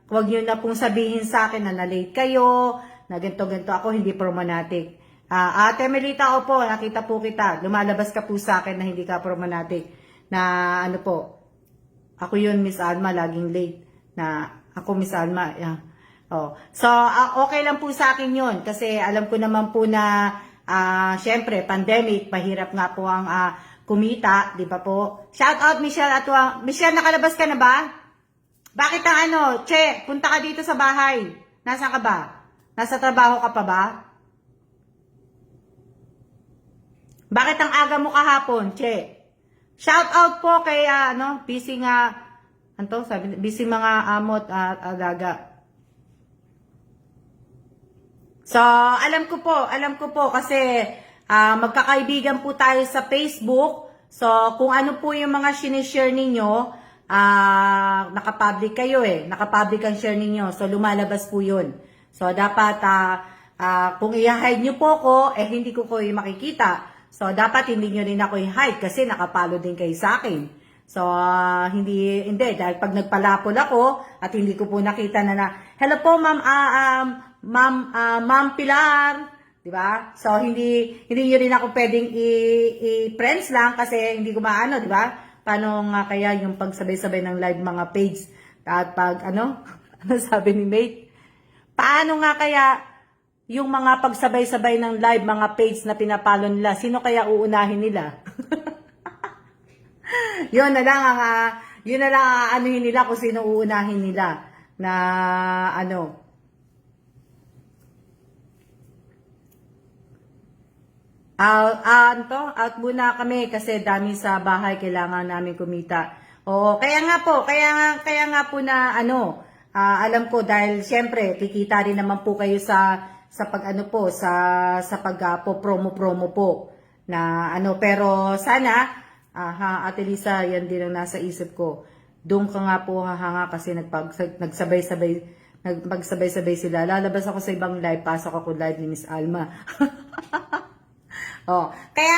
huwag nyo na pong sabihin sa akin na na-late kayo, na ganito-ganito ako, hindi Promonatic. Ate Melita, opo, nakita po kita. Lumalabas ka po sa akin na hindi ka Promonatic. Na ako yun, Miss Alma, laging late. Na ako, Miss Alma, So, okay lang po sa akin yun. Kasi alam ko naman po na, syempre, pandemic, mahirap nga po ang kumita, di ba po? Shout out, Michelle Atuang. Michelle, nakalabas ka na ba? Bakit ang Che, punta ka dito sa bahay. Nasaan ka ba? Nasa trabaho ka pa ba? Bakit ang aga mo kahapon, Che? Shout out po kay, busy nga, busy mga amot at alaga. So, alam ko po kasi magkakaibigan po tayo sa Facebook. So, kung ano po yung mga sinishare ninyo, nakapublic kayo nakapublic ang share ninyo. So, lumalabas po yun. So, dapat, kung i-hide nyo po ko, hindi ko makikita. So, dapat hindi nyo rin ako i-hide kasi nakapalo din kayo sa akin. So, hindi, dahil pag nagpalapol ako at hindi ko po nakita na hello po, ma'am, Ma'am Pilar, di ba? So, hindi nyo rin ako pwedeng i-friends lang kasi hindi ko maano, di ba? Paano nga kaya yung pagsabay-sabay ng live mga page at pag, ano sabi ni Mate? Paano nga kaya yung mga pagsabay-sabay ng live mga page na pinapalo nila? Sino kaya uunahin nila? Yun na lang anuhin nila kung sino uunahin nila na out muna kami kasi dami sa bahay, kailangan namin kumita. Oo, kaya nga po na alam ko dahil syempre kikita rin naman po kayo sa pag sa pag promo po na pero sana Ate Lisa, yan din ang nasa isip ko. Doon ka nga po hahanga kasi nagpagsabay-sabay sila. Lalabas ako sa ibang live, pasok ako live ni Miss Alma. Kaya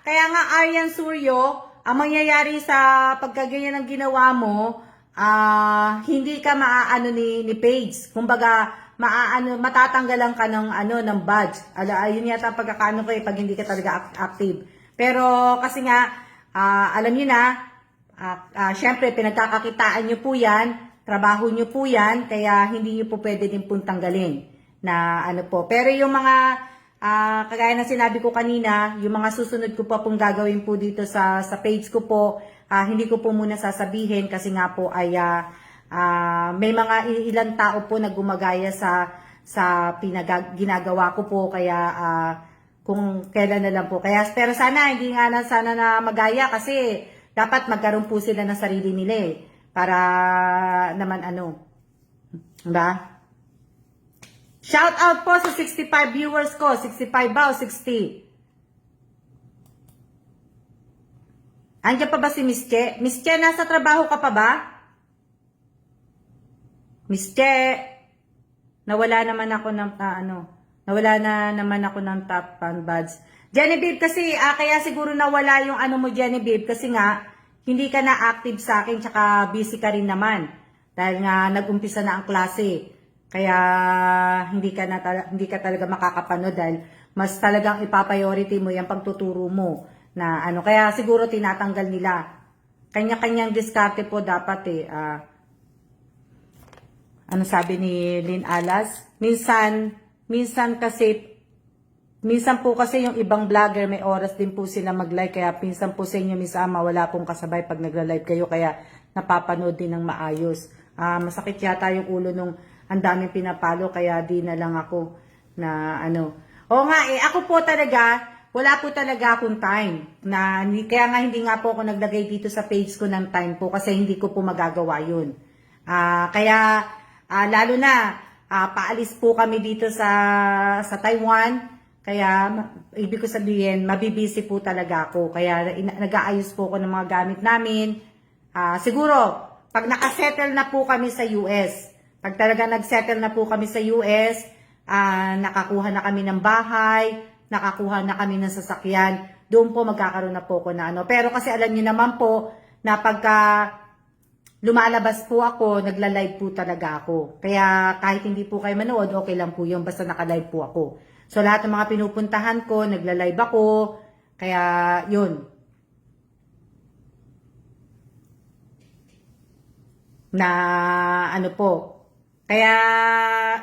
nga Aryan Suryo, ang mangyayari sa pagkaganyan ng ginawa mo, hindi ka maaano ni Paige. Kumbaga, matatanggalan ka ng badge. Ayun yata pagkakaano ko pag hindi ka talaga active. Pero kasi nga alam niyo na, syempre pinagkakakitaan niyo po 'yan, trabaho niyo po 'yan, kaya hindi niyo po pwede din pong tanggalin na po. Pero yung mga kagaya ng sinabi ko kanina, yung mga susunod ko pa pong gagawin po dito sa page ko po, hindi ko po muna sasabihin kasi nga po ay may mga ilang tao po na gumagaya sa ginagawa ko po, kaya kung kailan na lang po. Pero sana hindi nga sana na magaya kasi dapat magkaroon po sila ng sarili nila para naman diba? Shout out po sa 65 viewers ko. 65 ba o 60? Andiyan pa ba si Miss Che? Miss Che, nasa trabaho ka pa ba? Miss Che, nawala naman ako ng nawala na naman ako ng top fan badge. Genevieve, kasi kaya siguro nawala yung mo Genevieve kasi nga hindi ka na active sa akin, tsaka busy ka rin naman dahil nga nag-umpisa na ang klase. Kaya hindi ka talaga makakapanood dahil mas talagang ipapriority mo yung pagtuturo mo na kaya siguro tinatanggal nila. Kanya-kanyang diskarte po dapat sabi ni Lynn Alas? Minsan kasi minsan po kasi yung ibang vlogger may oras din po sila mag-live, kaya pinsan po sa inyo Miss Ama wala pong kasabay pag nagla-live kayo, kaya napapanood din ng maayos. Masakit yata yung ulo nung ang daming pinapalo, kaya di na lang ako na ano. Oo nga ako po talaga, wala po talaga akong time. Kaya nga hindi nga po ako naglagay dito sa page ko ng time po kasi hindi ko po magagawa yun. Kaya lalo na paalis po kami dito sa Taiwan. Kaya ibig ko sabihin, mabibisi po talaga ako. Kaya nag-aayos po ako ng mga gamit namin. Siguro, pag nakasettle na po kami sa US, pag talaga nagsettle na po kami sa US, nakakuha na kami ng bahay, nakakuha na kami ng sasakyan, doon po magkakaroon na po ako na ano. Pero kasi alam niyo naman po, na pagka lumalabas po ako, nagla-live po talaga ako. Kaya kahit hindi po kayo manood, okay lang po yun, basta naka-live po ako. So lahat ng mga pinupuntahan ko, nagla-live ako. Kaya yun. Na ano po. Kaya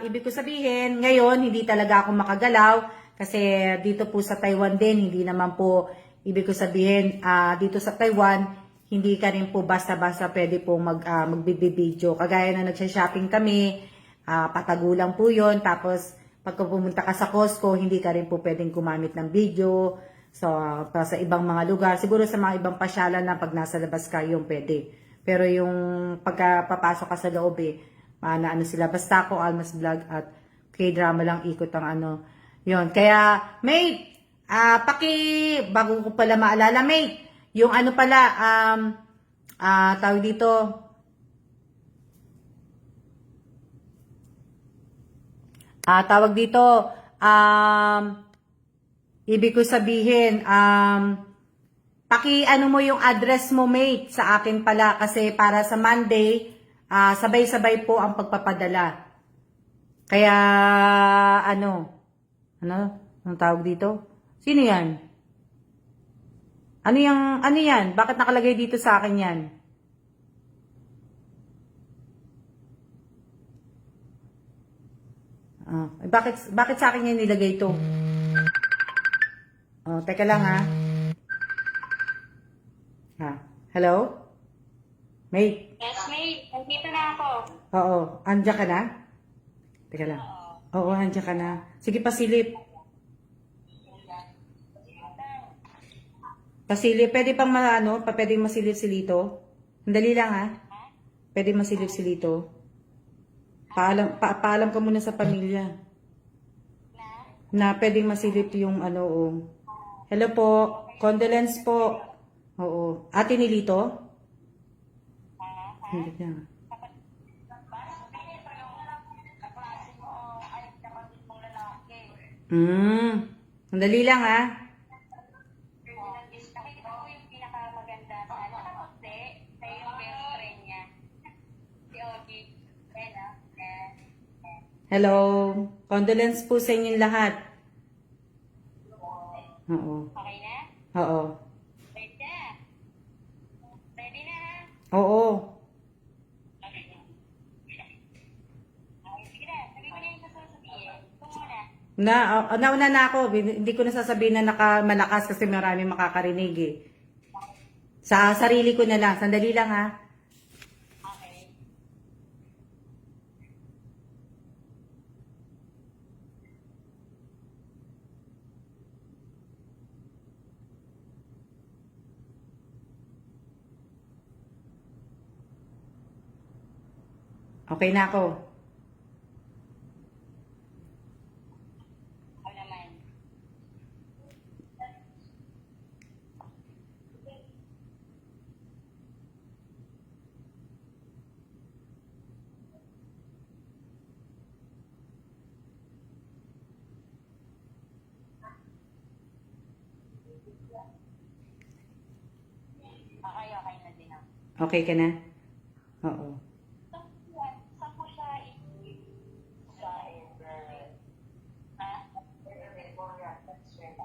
ibig ko sabihin, ngayon hindi talaga ako makagalaw kasi dito po sa Taiwan din, hindi naman po ibig ko sabihin dito sa Taiwan, hindi ka rin po basta-basta pwede po magbibideo. Kagaya na nagsha-shopping kami, patago lang po yun. Tapos pagka pumunta ka sa Costco, hindi ka rin po pwedeng gumamit ng video. So, sa ibang mga lugar, siguro sa mga ibang pasyalan na pag nasa labas ka, yung pwede. Pero yung pagkapapasok ka sa loob na ano sila, basta ako, Almas Vlog at K-drama lang ikot ang ano. Yun, kaya, mate, bago ko pala maalala, mate, yung ano pala, tawag dito, tawag dito, ibig ko sabihin, ano mo yung address mo, mate, sa akin pala kasi para sa Monday, sabay-sabay po ang pagpapadala. Kaya, ano ang tawag dito? Sino yan? Ano yan? Bakit nakalagay dito sa akin yan? Bakit sa akin yan nilagay ito? Teka lang hello? Mate? Yes, mate. Nandito na ako. Oo. Andiyan ka na? Teka lang. Oo, andiyan ka na. Sige, pasilip. Pasilip. Pwede pang pwedeng masilip si Lito? Andali lang Pwede masilip si Lito. Paalam ka muna sa pamilya. Na pwedeng masilip yung Hello po. Condolence po. Oo. Ate ni Lito? Hindi na. Sandali lang Nakita ko yung pinakamaganda sa nakaputi sa yung best friend niya. Si Ogie. Hello. Condolence po sa inyong lahat. Oo. Okay na? Oo. Ready na? Ready na ha? Oo. Okay. Sige na. Sabi ko na yung sasabihin. Ito muna. Nauna na ako. Hindi ko nasasabihin na malakas kasi marami makakarinig Sa sarili ko na lang. Sandali lang Okay. Okay na ako. Ako naman. Okay na din ako. Okay ka na? Oo. Saan po siya sa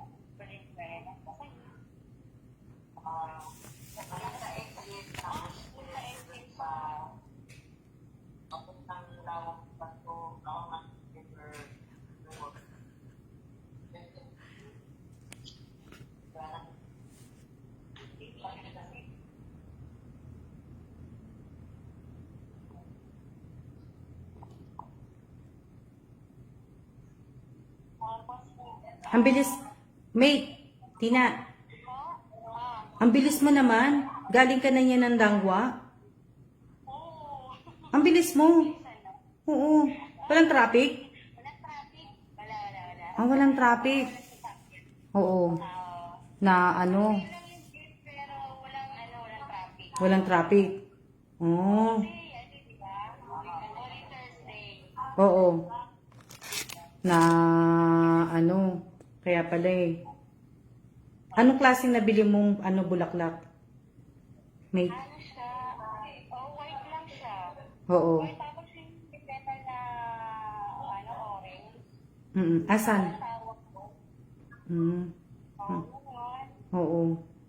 Ang bilis. Mate, Tina, ang bilis mo naman. Galing ka na niya ng Dangwa. Oo. Ang bilis mo. Oo. Walang traffic? Walang traffic. Wala. Ah, walang traffic. Oo. Na ano, Okay lang yung jeep, pero walang traffic. walang traffic. Oh. Kasi, di ba? Only Thursday. Oo. Na ano, kaya pala eh. Anong klaseng nabili mong bulaklak? Mate? Ano siya? White lang siya. Oo. White tapos yung petal na, orange. Asan? Tawag ko. Mm. Oo, yun. Oo.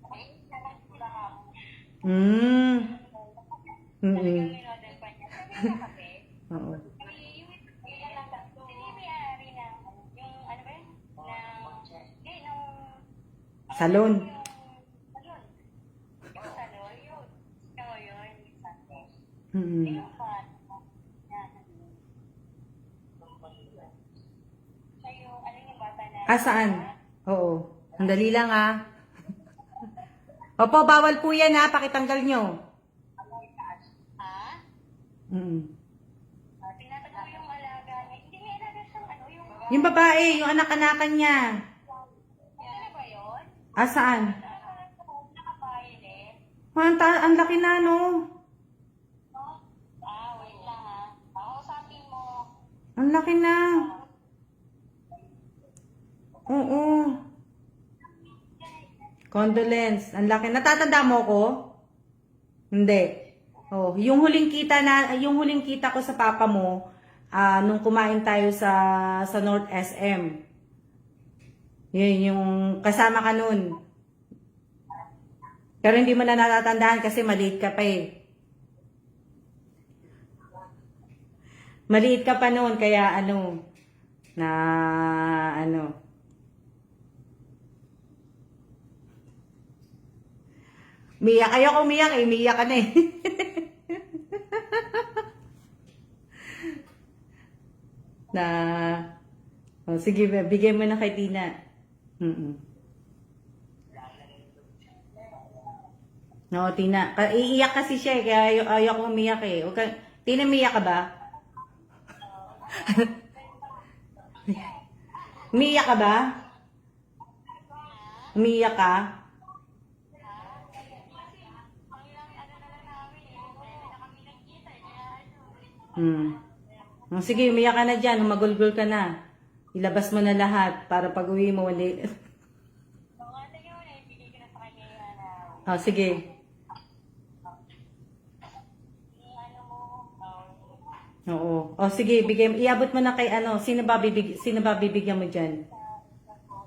Ay, sarap ba? Mm. Talagang Mm. minodel pa niya. Sabi niya kape. Oo. Yung hindi may-ari ng, yung ano ba yun? Hindi, nung, Salon. salon. Yung salon, yun. Oo, yun. Mm. Yung pot. Yan. Siya yung, yung bata na. Ah, saan? Oo. Sandali lang ah. Opo, bawal po yan ha. Pakitanggal nyo. Ha? Mm. Tinatago yung alaga niya. Hindi niya alaga siyang yung... Yung babae, yung anak-anakan niya. Ano ba yun? Ah, saan? Naka-violet. Ang laki na, no? Wait lang ha. Kausapin mo. Ang laki na. Oo. Condolence. Ang laki. Natatanda mo ko? Hindi. Oh, yung huling kita ko sa papa mo, nung kumain tayo sa North SM. Yun yung kasama ka nun. Pero hindi mo na natatandaan kasi maliit ka pa eh. Maliit ka pa noon kaya Umiyak. Ayoko umiyak eh. Umiyak ka na eh. Sige, bigay mo na kay Tina. No, Tina. Iiyak kasi siya eh. Kaya ayoko umiyak eh. Tina, umiyak ka ba? Umiyak ka ba? Umiyak ka? Sige, umiyak ka na dyan. Humagulgol ka na. Ilabas mo na lahat para pag uwi mo, hindi. Sige mo na, ibigay ko na sa kanya yung Oh, sige. Oo. Oh, sige, iabot mo na kay sino ba bibigyan mo dyan?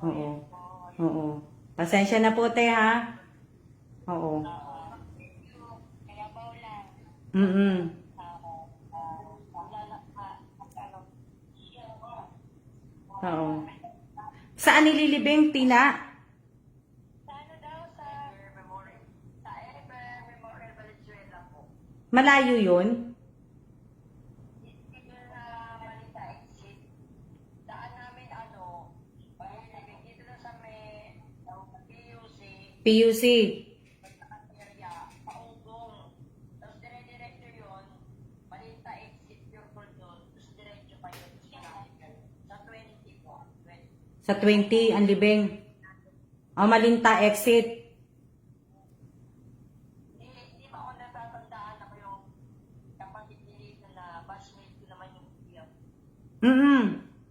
Oo. Oo. Pasensya na po, te, ha? Oo. kaya baw lang. Mm. Oo. Saan nililibing, Tina? Sa daw, sa Ever Memorial Valenzuela po. Malayo yun? Dito na Malita Exit. Daan namin dito na sa may PUC, PUC. area, Paugong. Tapos dire-diretso yun, Malita Exit, Pure Gold doon. Tapos diretso pa yun. Sa 20 po. 20. Sa 20, ang libing. Malinta exit. Hindi pa ako natatandaan ako yung kapatid ni Lito na batchmate ko naman yung iyak.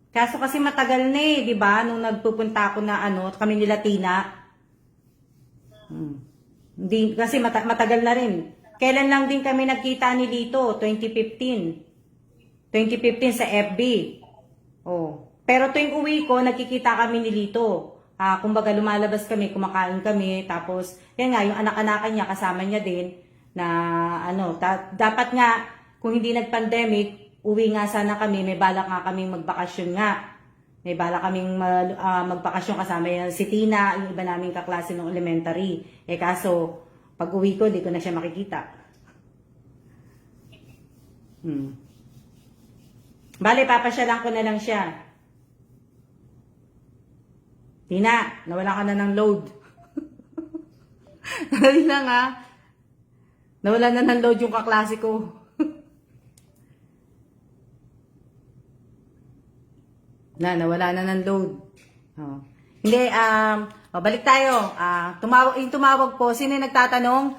Kaso kasi matagal na eh, di ba? Nung nagpupunta ako na kami nila Tina. Hindi, kasi matagal na rin. Kailan lang din kami nagkita ni Lito? 2015. 2015 sa FB. Oh. Pero tuwing uwi ko, nagkikita kami ni Lito. Kumbaga lumalabas kami, kumakain kami, tapos, yan nga, yung anak-anakan niya, kasama niya din, na dapat nga, kung hindi nag-pandemic, uwi nga sana kami, may balak nga kaming magbakasyon nga. May balak kaming magbakasyon kasama yan si Tina, yung iba naming kaklase ng elementary. Kaso, pag uwi ko, di ko na siya makikita. Bale, papasyalan ko na lang siya. Tina, nawala ka na ng load. Dali lang ha. Nawala na ng load yung kaklase ko. Nawala na ng load. Oh. Hindi, balik tayo. Yung tumawag po, sino yung nagtatanong?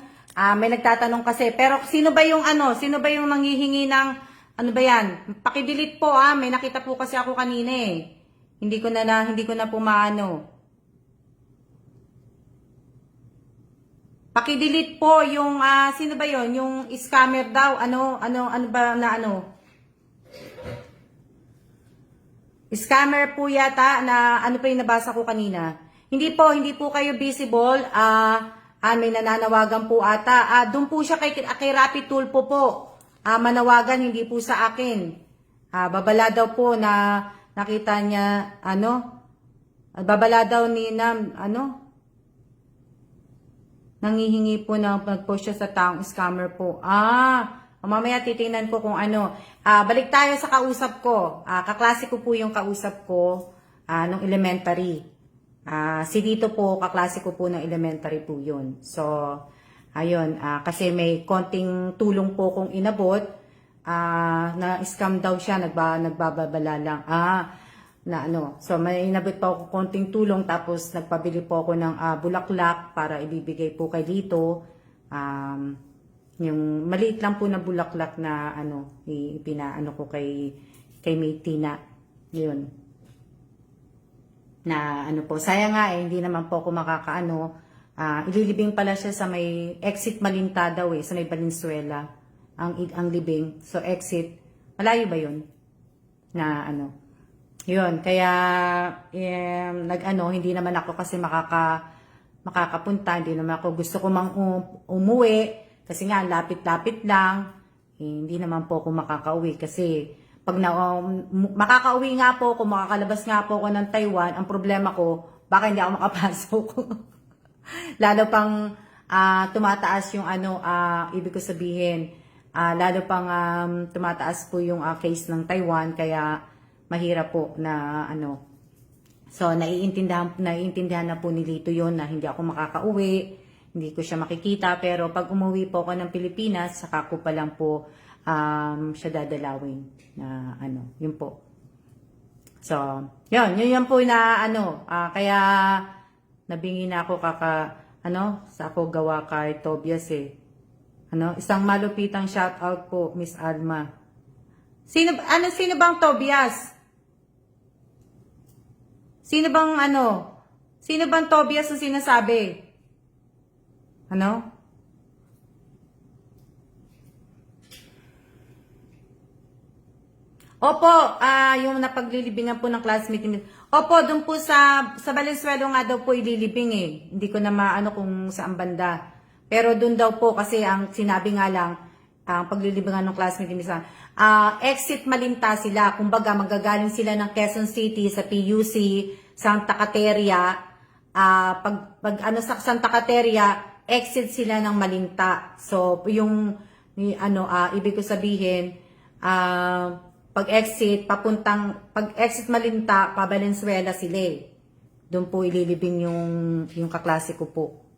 May nagtatanong kasi. Pero sino ba yung sino ba yung nanghihingi ng, ano ba yan? Pakidelete po may nakita po kasi ako kanina eh. Hindi ko na po maano. Pakidelete po yung, sino ba yon? Yung scammer daw, ano ba na ano? Scammer po yata na ano pa yung nabasa ko kanina. Hindi po kayo visible. May nananawagan po ata. Doon po siya kay Rapid Tulpo po. Manawagan, hindi po sa akin. Babala daw po na nakita niya, babala daw ni nangihingi po na mag-post siya sa taong scammer po. Mamaya titingnan ko kung ano. Balik tayo sa kausap ko. Kaklase ko po yung kausap ko nung elementary. Si Dito po, kaklase ko po ng elementary po yun. So, ayun. Kasi may konting tulong po kong inabot. Na scam daw siya. Nagbababala lang. So may inabot pa ako konting tulong. Tapos nagpabili po ako ng bulaklak para ibibigay po kay Dito. Yung maliit lang po na bulaklak na ipinaano ko kay May Tina. Yun. Na po, sayang nga hindi naman po ako makakaano. Ililibing pala siya sa may exit Malinta daw sa may Valenzuela. Ang libing. So exit, malayo ba yun? Na yun, kaya hindi naman ako kasi makakapunta, hindi naman ako gusto ko umuwi. Kasi nga, lapit-lapit lang, hindi naman po ako makakauwi. Kasi, pag makakauwi nga po ako, makakalabas nga po ako ng Taiwan, ang problema ko, baka hindi ako makapasok. Lalo pang tumataas yung ibig ko sabihin, lalo pang tumataas po yung case ng Taiwan, kaya mahirap po na So, naiintindihan na po ni Lito yun na hindi ako makakauwi. Hindi ko siya makikita, pero pag umuwi po ako ng Pilipinas, saka ko pa lang po siya dadalawin na yun po. So, yun po na kaya nabingi na ako sa ako gawa kay Tobias isang malupitang shoutout po, Miss Alma. Sino bang Tobias? Sino bang Tobias ang sinasabi? Opo, yung napaglilibingan po ng classmate niyo. Opo, doon po sa Valenzuela nga daw po ililibing Hindi ko na maano kung saan banda. Pero doon daw po kasi ang sinabi nga lang, ang paglilibingan ng classmate ni Miss exit Malinta sila. Kumbaga, magagaling sila ng Quezon City sa PUC, Santa Caterina. Sa Santa Caterina, exit sila ng Malinta. So, ibig ko sabihin, pag-exit Malinta, pa Valenzuela sila Doon po ililibing yung kaklase ko po.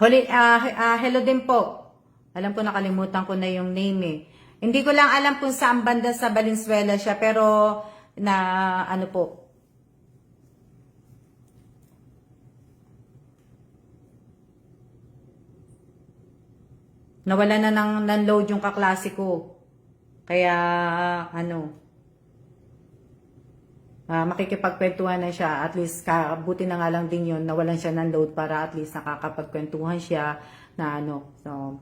Hello din po. Alam ko nakalimutan ko na yung name Hindi ko lang alam kung saan banda sa Valenzuela siya, pero po. Nawala na ng load yung kaklase ko. Kaya, makikipagkwentuhan na siya. At least, buti na nga lang din yun, nawalan siya ng load para at least nakakapagkwentuhan siya na So,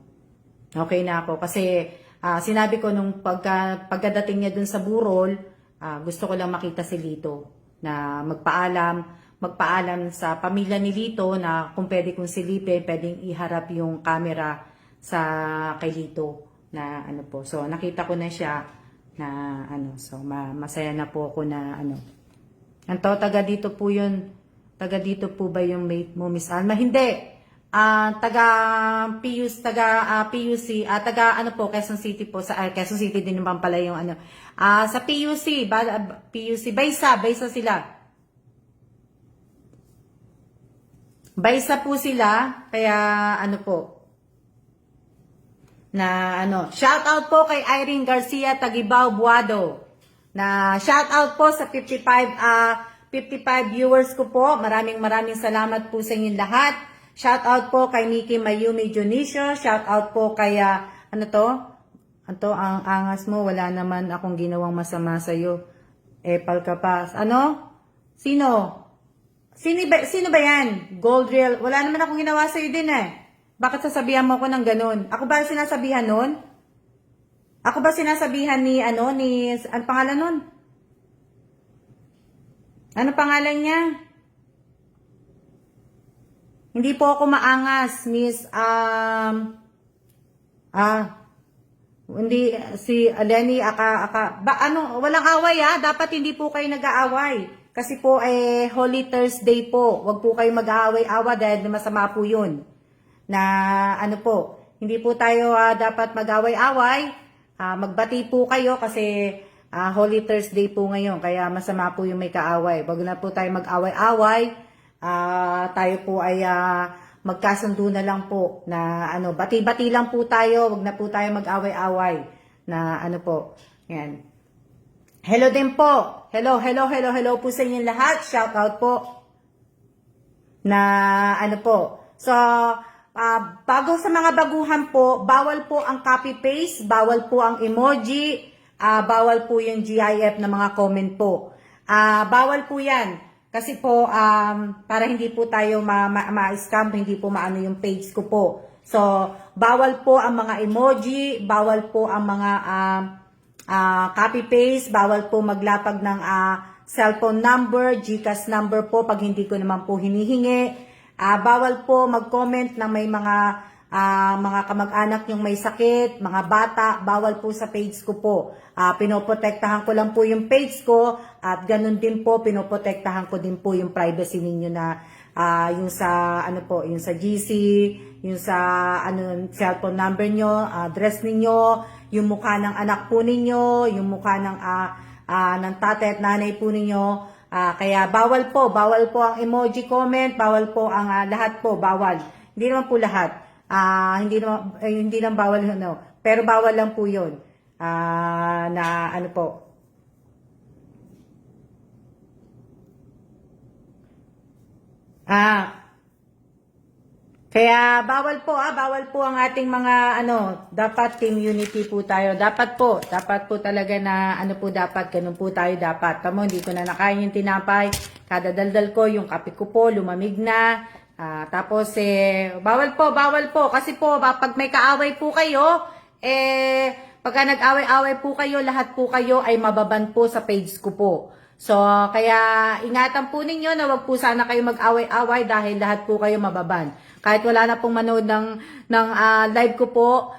okay na ako. Kasi, sinabi ko nung pagkadating niya dun sa burol, gusto ko lang makita si Lito na magpaalam sa pamilya ni Lito na kung pwede kong silipin, pwedeng iharap yung camera sa kay Lito na po. So, nakita ko na siya na so masaya na po ako na taga dito po yun. Taga dito po ba yung mate mo, Miss Alma? Hindi. taga PUC, taga ano po, Quezon City po, sa Quezon City din naman pala yung ano. Sa PUC, PUC, Baysa sila. Baysa po sila, kaya ano po, na ano, shout out po kay Irene Garcia Tagibao Buado. Na shout out po sa 55 viewers ko po. Maraming salamat po sa inyong lahat. Shout out po kay Nikki Mayumi Junicio. Shout out po kay ano to? Ano ang angas mo, wala naman akong ginawang masama sa iyo. Epal ka pa. Ano? Sino? Sino ba yan? Gold Real. Wala naman akong ginawa sa iyo din eh. Bakit sasabihan mo ako ng ganun? Ako ba sinasabihan nun? Ako ba sinasabihan ni ano pangalan nun? Ano pangalan niya? Hindi po ako maangas, Miss, hindi, si Lenny, walang away dapat hindi po kayo nag-aaway. Kasi po, Holy Thursday po, wag po kayo mag-aaway-awa dahil masama po yun. Na, ano po, hindi po tayo dapat mag-aaway-away, magbati po kayo kasi Holy Thursday po ngayon, kaya masama po yung may kaaway. Wag na po tayo mag-away-away, tayo po ay magkasundo na lang po na ano, bati-bati lang po tayo, wag na po tayo mag-away-away na ano po. Yan. Hello din po. Hello po sa inyong lahat. Shout out po. Na ano po. So, bago sa mga baguhan po, bawal po ang copy-paste, bawal po ang emoji, bawal po yung GIF na mga comment po. Bawal po yan. Kasi po, para hindi po tayo ma-scam, hindi po maano yung page ko po. So, bawal po ang mga emoji, bawal po ang mga copy-paste, bawal po maglapag ng cellphone number, GCash number po pag hindi ko naman po hinihingi. Bawal po mag-comment na may mga kamag-anak yung may sakit, mga bata, bawal po sa page ko po. Pinoprotektahan ko lang po yung page ko at ganun din po, pinoprotektahan ko din po yung privacy ninyo na yung sa ano po, yung sa GC, yung sa cellphone number nyo, address ninyo, yung mukha ng anak po ninyo, yung mukha ng tatay at nanay po ninyo. Kaya bawal po ang emoji comment, bawal po ang lahat po, bawal. Hindi naman po lahat. Hindi lang bawal pero bawal lang po 'yon. Na ano po. Kaya bawal po ang ating mga dapat team unity po tayo. Dapat po talaga na dapat ganun po tayo dapat. Tamo, hindi ko na nakain yung tinapay. Kada daldal ko, yung kape ko po lumamig na. Tapos bawal po kasi po pag may kaaway po kayo, pagka nag-away-away po kayo, lahat po kayo ay mababan po sa page ko po. So, kaya ingatan po ninyo na wag po sana kayo mag-away-away dahil lahat po kayo mababan. Kahit wala na pong manood ng live ko po,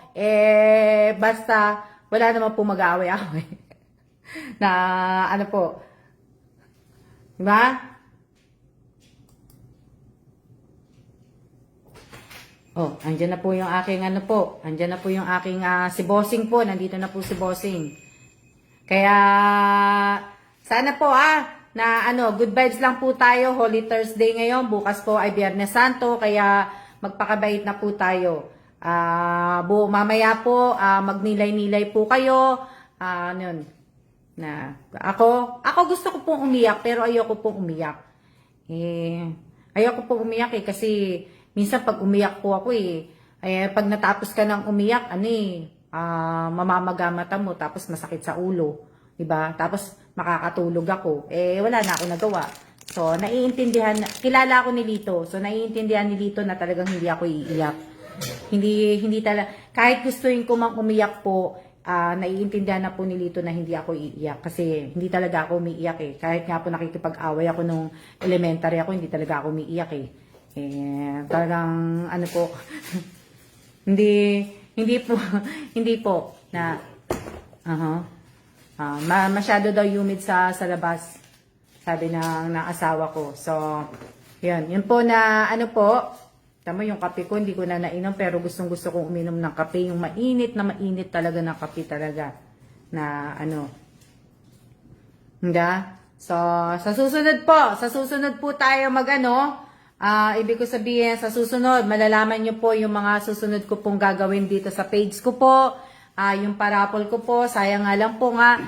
basta wala naman po mag-away-away. Na ano po. Diba? Oh, andyan na po yung aking andyan na po yung aking si Bossing po, nandito na po si Bossing. Kaya sana po na good vibes lang po tayo. Holy Thursday ngayon, bukas po ay Biyernes Santo, kaya magpakabait na po tayo. Mamaya po magnilay-nilay po kayo. Yun. Na ako gusto ko pong umiyak pero ayoko pong umiyak. Ayoko pong umiyak kasi minsan pag umiyak po ako pag natapos ka ng umiyak, mamamaga mata mo, tapos masakit sa ulo. Diba? Tapos makakatulog ako. Wala na ako nagawa. So, kilala ako ni Lito. So, naiintindihan ni Lito na talagang hindi ako iiyak. Hindi talaga, kahit gustuin ko mang umiyak po, naiintindihan na po ni Lito na hindi ako iiyak. Kasi hindi talaga ako umiiyak Kahit nga po nakikipag-away ako nung elementary ako, hindi talaga ako umiiyak talagang po hindi po na masyado daw humid sa labas, sabi ng asawa ko. So yun po na Tama yung kape ko, hindi ko na nainom, pero gustong gusto kong uminom ng kape. Yung mainit na mainit talaga na kape talaga. Na ano. Nga? So, sa susunod po tayo magano. Ibig ko sabihin, sa susunod, malalaman nyo po yung mga susunod ko pong gagawin dito sa page ko po. Yung parapol ko po, sayang nga lang po nga.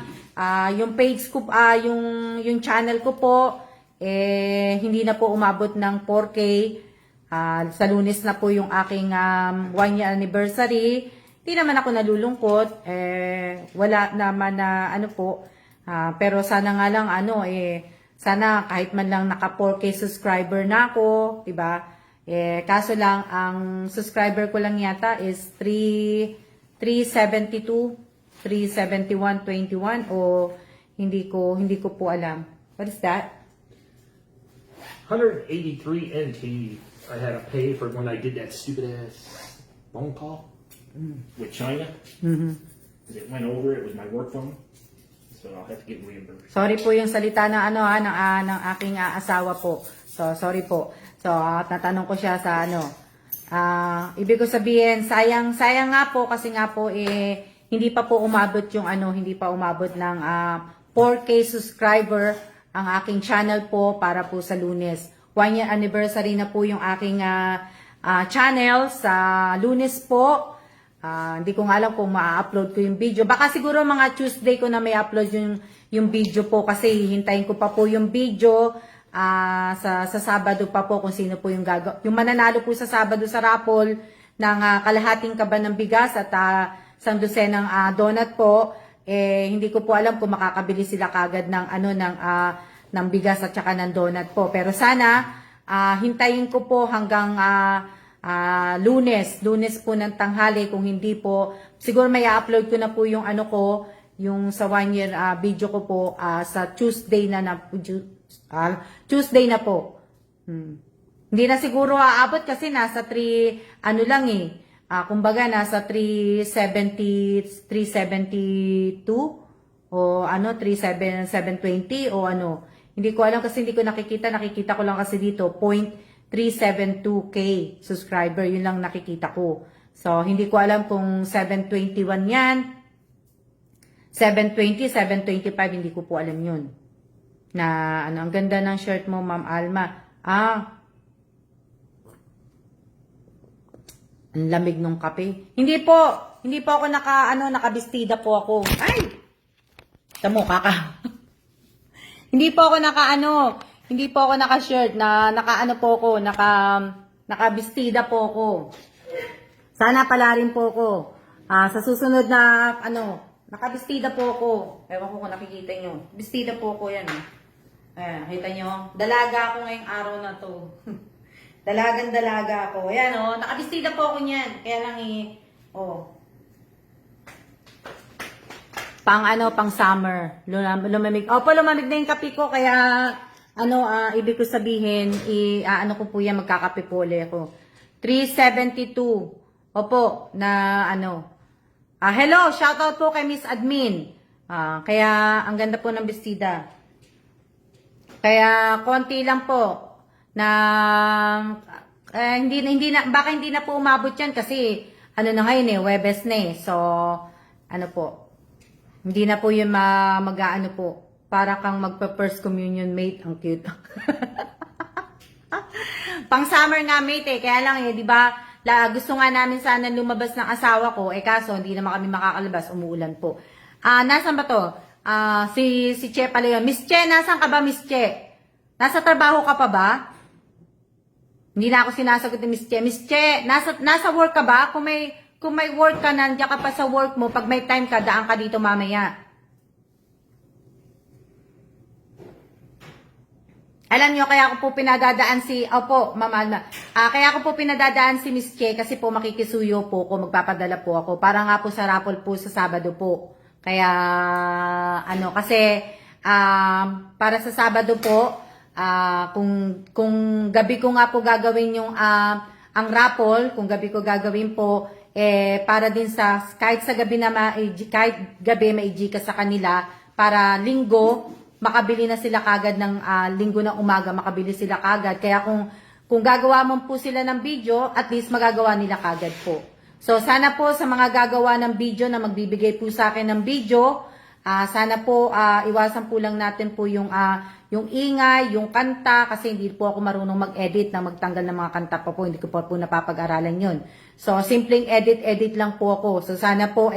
Yung page ko, yung channel ko po, hindi na po umabot ng 4K. Sa Lunes na po yung aking 1 year anniversary. Hindi naman ako nalulungkot. Wala naman na ano po. Pero sana nga lang sana kahit man lang naka 4K subscriber na ako, 'di ba? Kaso lang ang subscriber ko lang yata is 372, 371.21 o hindi ko po alam. What is that? 183 NT. I had to pay for when I did that stupid ass phone call with China. Because it went over. It was my work phone, so I'll have to get reimbursed. Sorry po yung salita ng ng aking asawa po. So sorry po. So tatanong ko siya sa ibig ko sabihin sayang nga po kasi nga po hindi pa po umabot yung hindi pa umabot ng 4K subscriber ang aking channel po para po sa Lunes. 1 year anniversary na po yung aking channel sa Lunes po. Hindi ko nga alam kung ma-upload ko yung video. Baka siguro mga Tuesday ko na may upload yung video po kasi hihintayin ko pa po yung video sa Sabado pa po kung sino po yung yung mananalo po sa Sabado sa raffle ng kalahating kaban ng bigas at isang dosenang donut po. Hindi ko po alam kung makakabili sila kagad ng bigas at saka ng donut po. Pero sana hintayin ko po hanggang Lunes po ng tanghali. Kung hindi po, siguro may upload ko na po yung yung sa 1 year video ko po sa Tuesday Tuesday na po. Hindi na siguro aabot kasi nasa 3 lang kumbaga nasa 372 o 720 o Hindi ko alam kasi hindi ko nakikita ko lang kasi dito 0.372k subscriber, yun lang nakikita ko. So hindi ko alam kung 721 yan, 720, 725, hindi ko po alam yun. Na ang ganda ng shirt mo, Ma'am Alma. Ang lamig nung kape. Hindi po ako nakabistida po ako. Ay! Tamo kaka. Hindi po ako naka-shirt na nakabistida po ako. Sana pala rin po ako. Sa susunod na nakabistida po ako. Ewan ko kung nakikita nyo. Bistida po ako yan. Ayan, kita nyo? Dalaga ako ngayong araw na to. Dalaga ako. Ayan nakabistida po ako niyan. Kaya lang pang summer. Lumamig. Lumamig na yung kape ko. Kaya, ibig ko sabihin, ko po yan, magkakape po ulit ako. 372. Opo, hello, shoutout po kay Miss Admin. Kaya, ang ganda po ng bestida. Kaya, konti lang po, baka hindi na po umabot yan kasi, na ngayon Webes na So, po, hindi na po yun po. Para kang magpa-first communion mate. Ang cute. Pang summer nga mate Kaya lang di ba? Gusto nga namin sana lumabas ng asawa ko. Kaso hindi naman kami makakalabas. Umuulan po. Nasaan ba to? Si Che pala yun. Miss Che, nasaan ka ba Miss Che? Nasa trabaho ka pa ba? Hindi na ako sinasagot ni Miss Che. Miss Che, nasa work ka ba? Kung may work ka, nandiyan ka pa sa work mo, pag may time ka, daan ka dito mamaya. Alam nyo, kaya ako po pinadadaan Ma'am Alma. Kaya ako po pinadadaan si Miss Che kasi po makikisuyo po ko, magpapadala po ako. Para nga po sa raffle po sa Sabado po. Kaya, kasi, para sa Sabado po, kung gabi ko nga po gagawin yung, ang raffle, kung gabi ko gagawin po, para din kahit sa gabi na kahit gabi maigi ka sa kanila para linggo makabili na sila kagad ng linggo ng umaga makabili sila kagad. Kaya kung kung gagawa mo po sila ng video, at least magagawa nila kagad po. So, sana po sa mga gagawa ng video na magbibigay po sa akin ng video, sana po iwasan po lang natin po yung ingay, yung kanta, kasi hindi po ako marunong mag-edit na magtanggal ng mga kanta pa po. Hindi ko po napapag-aralan yun. So, simpleng edit lang po ako. So, sana po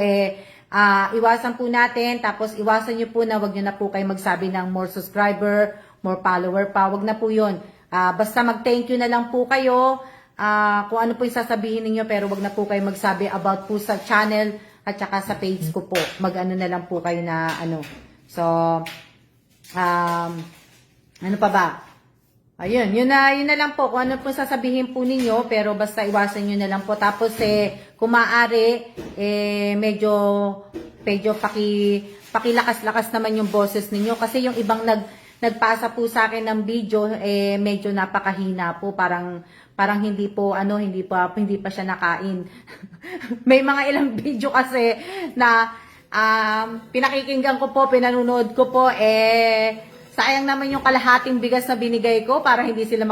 iwasan po natin, tapos iwasan nyo po na wag nyo na po kayo magsabi ng more subscriber, more follower pa. Wag na po yun. Basta mag-thank you na lang po kayo kung ano po yung sasabihin ninyo, pero wag na po kayo magsabi about po sa channel at saka sa page ko po. Mag-ano na lang po kayo na ano. So, ano pa ba? Ayun, yun na lang po kung ano po sasabihin po ninyo, pero basta iwasan nyo na lang po. Tapos kung maaari, medyo pakilakas-lakas naman yung boses ninyo, kasi yung ibang nagpasa po sa akin ng video, medyo napakahina po, parang hindi pa siya nakain. May mga ilang video kasi na pinakikinggan ko po, pinanonood ko po, sayang naman yung kalahating bigas na binigay ko para hindi sila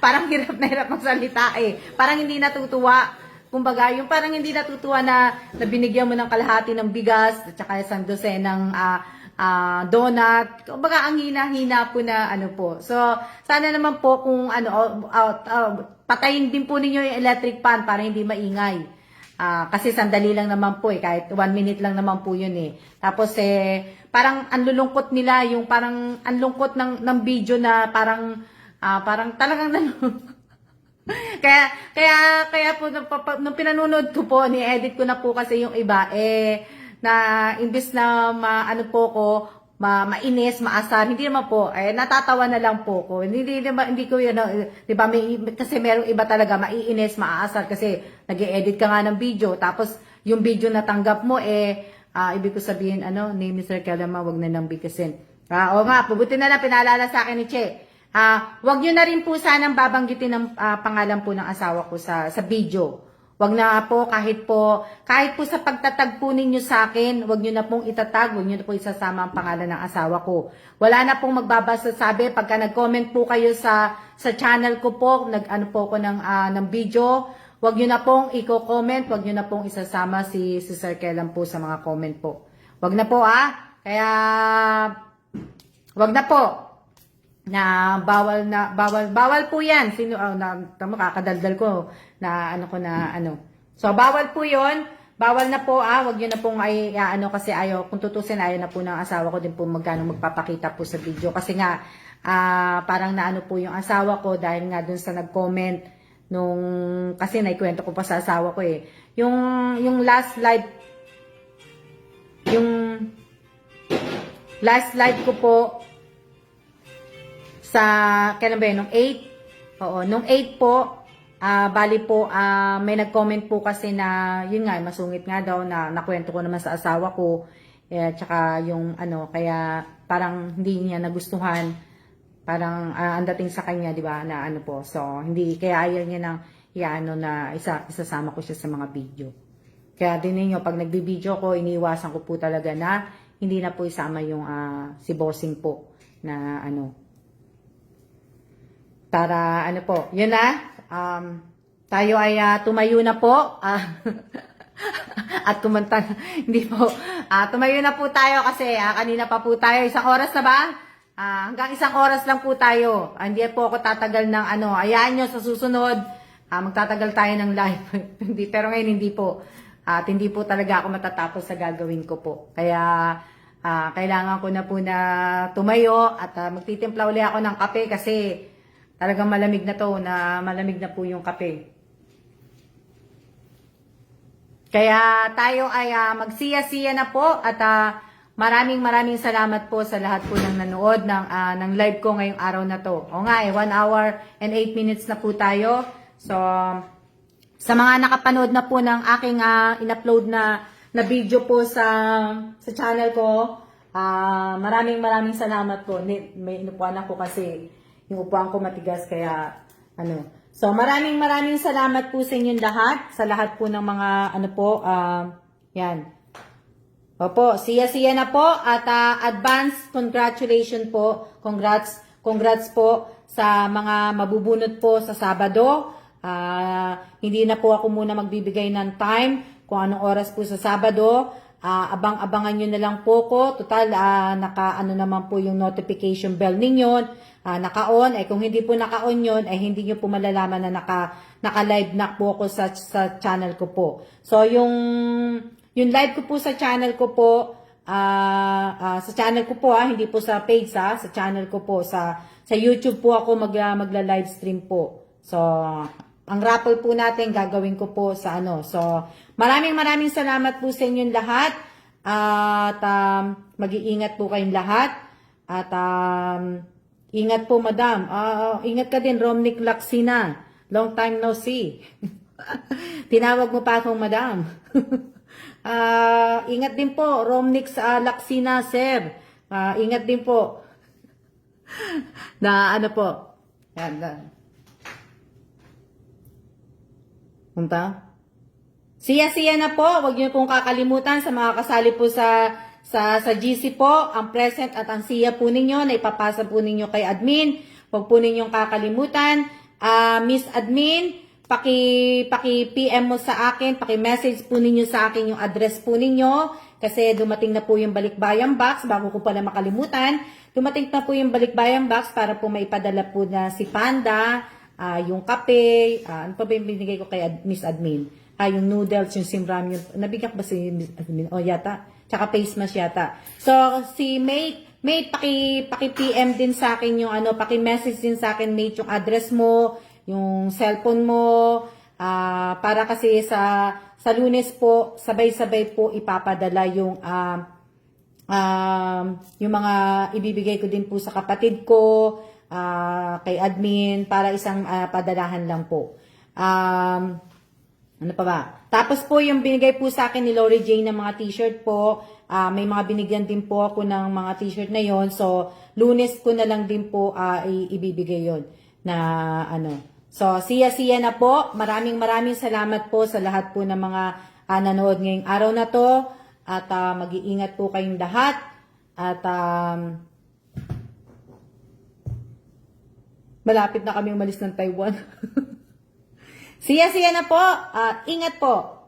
parang hirap na hirap magsalita Parang hindi natutuwa. Kumbaga, yung parang hindi natutuwa na binigyan mo ng kalahati ng bigas at saka isang dosenang donut. Kumbaga, ang hina-hina po na ano po. So, sana naman po kung patayin din po ninyo yung electric fan para hindi maingay. Kasi sandali lang naman po kahit 1 minute lang naman po yun Tapos parang anlulungkot nila, yung parang anlungkot ng video na parang talagang kaya po nung pinanonood ko po, ni-edit ko na po kasi yung iba na imbis na mainis, maasar, hindi naman po, natatawa na lang po ko. Hindi ko yun, di ba, kasi merong iba talaga, maiinis, maaasar, kasi nag-edit ka nga ng video, tapos yung video na tanggap mo, ibig ko sabihin, ni Mr. Kelama, wag na nang bigkasin. O nga, pabuti na lang, pinaalala sa akin ni Che. Wag nyo na rin po sanang babanggitin ng pangalan po ng asawa ko sa video. Wag na po, kahit po sa pagtatag po ninyo sa akin, wag nyo na pong itatag, wag nyo na po isasama ang pangalan ng asawa ko. Wala na pong magbabasa sabi, pagka nag-comment po kayo sa channel ko po, nag-ano po ko ng video, wag nyo na pong i-comment, wag nyo na pong isasama si Sir Kellan po sa mga comment po. Wag na po kaya, wag na po. Bawal po yan. Kakadaldal ko So, bawal po yon. Bawal na po, wag yun na pong kasi kung tutusin, ayaw na po ng asawa ko din po magpapakita po sa video. Kasi nga, parang naano po yung asawa ko dahil nga dun sa nag-comment kasi naikwento ko pa sa asawa ko yung last live ko po, kailan ba yun? Nung 8? Oo, nung 8 po, bali po, may nag-comment po kasi na, yun nga, masungit nga daw na nakwento ko naman sa asawa ko, tsaka yung kaya parang hindi niya nagustuhan, parang ang dating sa kanya, di ba, na po. So, hindi, kaya ayaw niya na isasama ko siya sa mga video. Kaya din ninyo, pag nagbibideo ko, iniiwasan ko po talaga na hindi na po isama yung si bossing po na para po, yun tayo ay tumayo na po at kumanta, hindi po, tumayo na po tayo kasi kanina pa po tayo, 1 oras na ba? Hanggang 1 oras lang po tayo, hindi po ako tatagal ng ayaan nyo sa susunod, magtatagal tayo ng live, pero ngayon hindi po, at hindi po talaga ako matatapos sa gagawin ko po, kaya kailangan ko na po na tumayo at magtitimpla ulit ako ng kape kasi talagang malamig na po yung kape. Kaya tayo ay magsiya-siya na po at maraming salamat po sa lahat po ng nanood ng live ko ngayong araw na to. O nga 1 hour and 8 minutes na po tayo. So, sa mga nakapanood na po ng aking in-upload na video po sa channel ko, maraming salamat po. May inupuan ako kasi yung upuan ko matigas kaya So maraming salamat po sa inyong lahat, sa lahat po ng mga yan. Opo, siya na po at advance congratulations po. Congrats po sa mga mabubunot po sa Sabado. Hindi na po ako muna magbibigay ng time kung anong oras po sa Sabado. Abang-abangan nyo na lang po ko. Total, naka-ano naman po yung notification bell ninyo. Naka-on. Kung hindi po naka-on yun, hindi nyo po malalaman na naka-live na po ako sa channel ko po. So, yung live ko po sa channel ko po, sa channel ko po, hindi po sa page, sa channel ko po, sa YouTube po ako magla-live stream po. So, ang raffle po natin gagawin ko po sa ano. So, maraming salamat po sa inyong lahat. At mag-iingat po kayong lahat. At ingat po, madam. Ingat ka din, Romnick Laksina. Long time no see. Tinawag mo pa akong madam. Ingat din po, Romnick Laksina, sir. Ingat din po. Na ano po. Yan. Punta. Siya na po. Huwag niyo pong kakalimutan sa mga kasali po sa GC po. Ang present at ang siya po ninyo na ipapasa po ninyo kay admin. Huwag po ninyong kakalimutan. Miss Admin, paki-PM mo sa akin, paki-message po ninyo sa akin yung address po ninyo. Kasi dumating na po yung balikbayang box. Bago ko pala makalimutan. Dumating na po yung balikbayang box para po maipadala po na si Panda. Yung kape, ano pa ba yung binigay ko kay Miss Admin? Yung noodles, yung simram, yung, nabigyan ko ba si Miss Admin? Yata. Tsaka face mask yata. So, si Mate, paki-PM din sa akin yung ano, paki-message din sa akin, Mate, yung address mo, yung cellphone mo, para kasi sa Lunes po, sabay-sabay po ipapadala yung mga ibibigay ko din po sa kapatid ko, kay admin para isang padalahan lang po. Ano pa ba? Tapos po yung binigay po sa akin ni Lori Jane ng mga t-shirt po, may mga binigyan din po ako ng mga t-shirt na yon. So, Lunes ko na lang din po ibibigay yon na ano. So, siya na po. Maraming salamat po sa lahat po ng mga nanood ngayong araw na to. At mag-iingat po kayong lahat. At malapit na kami umalis ng Taiwan. Siya na po. Ingat po.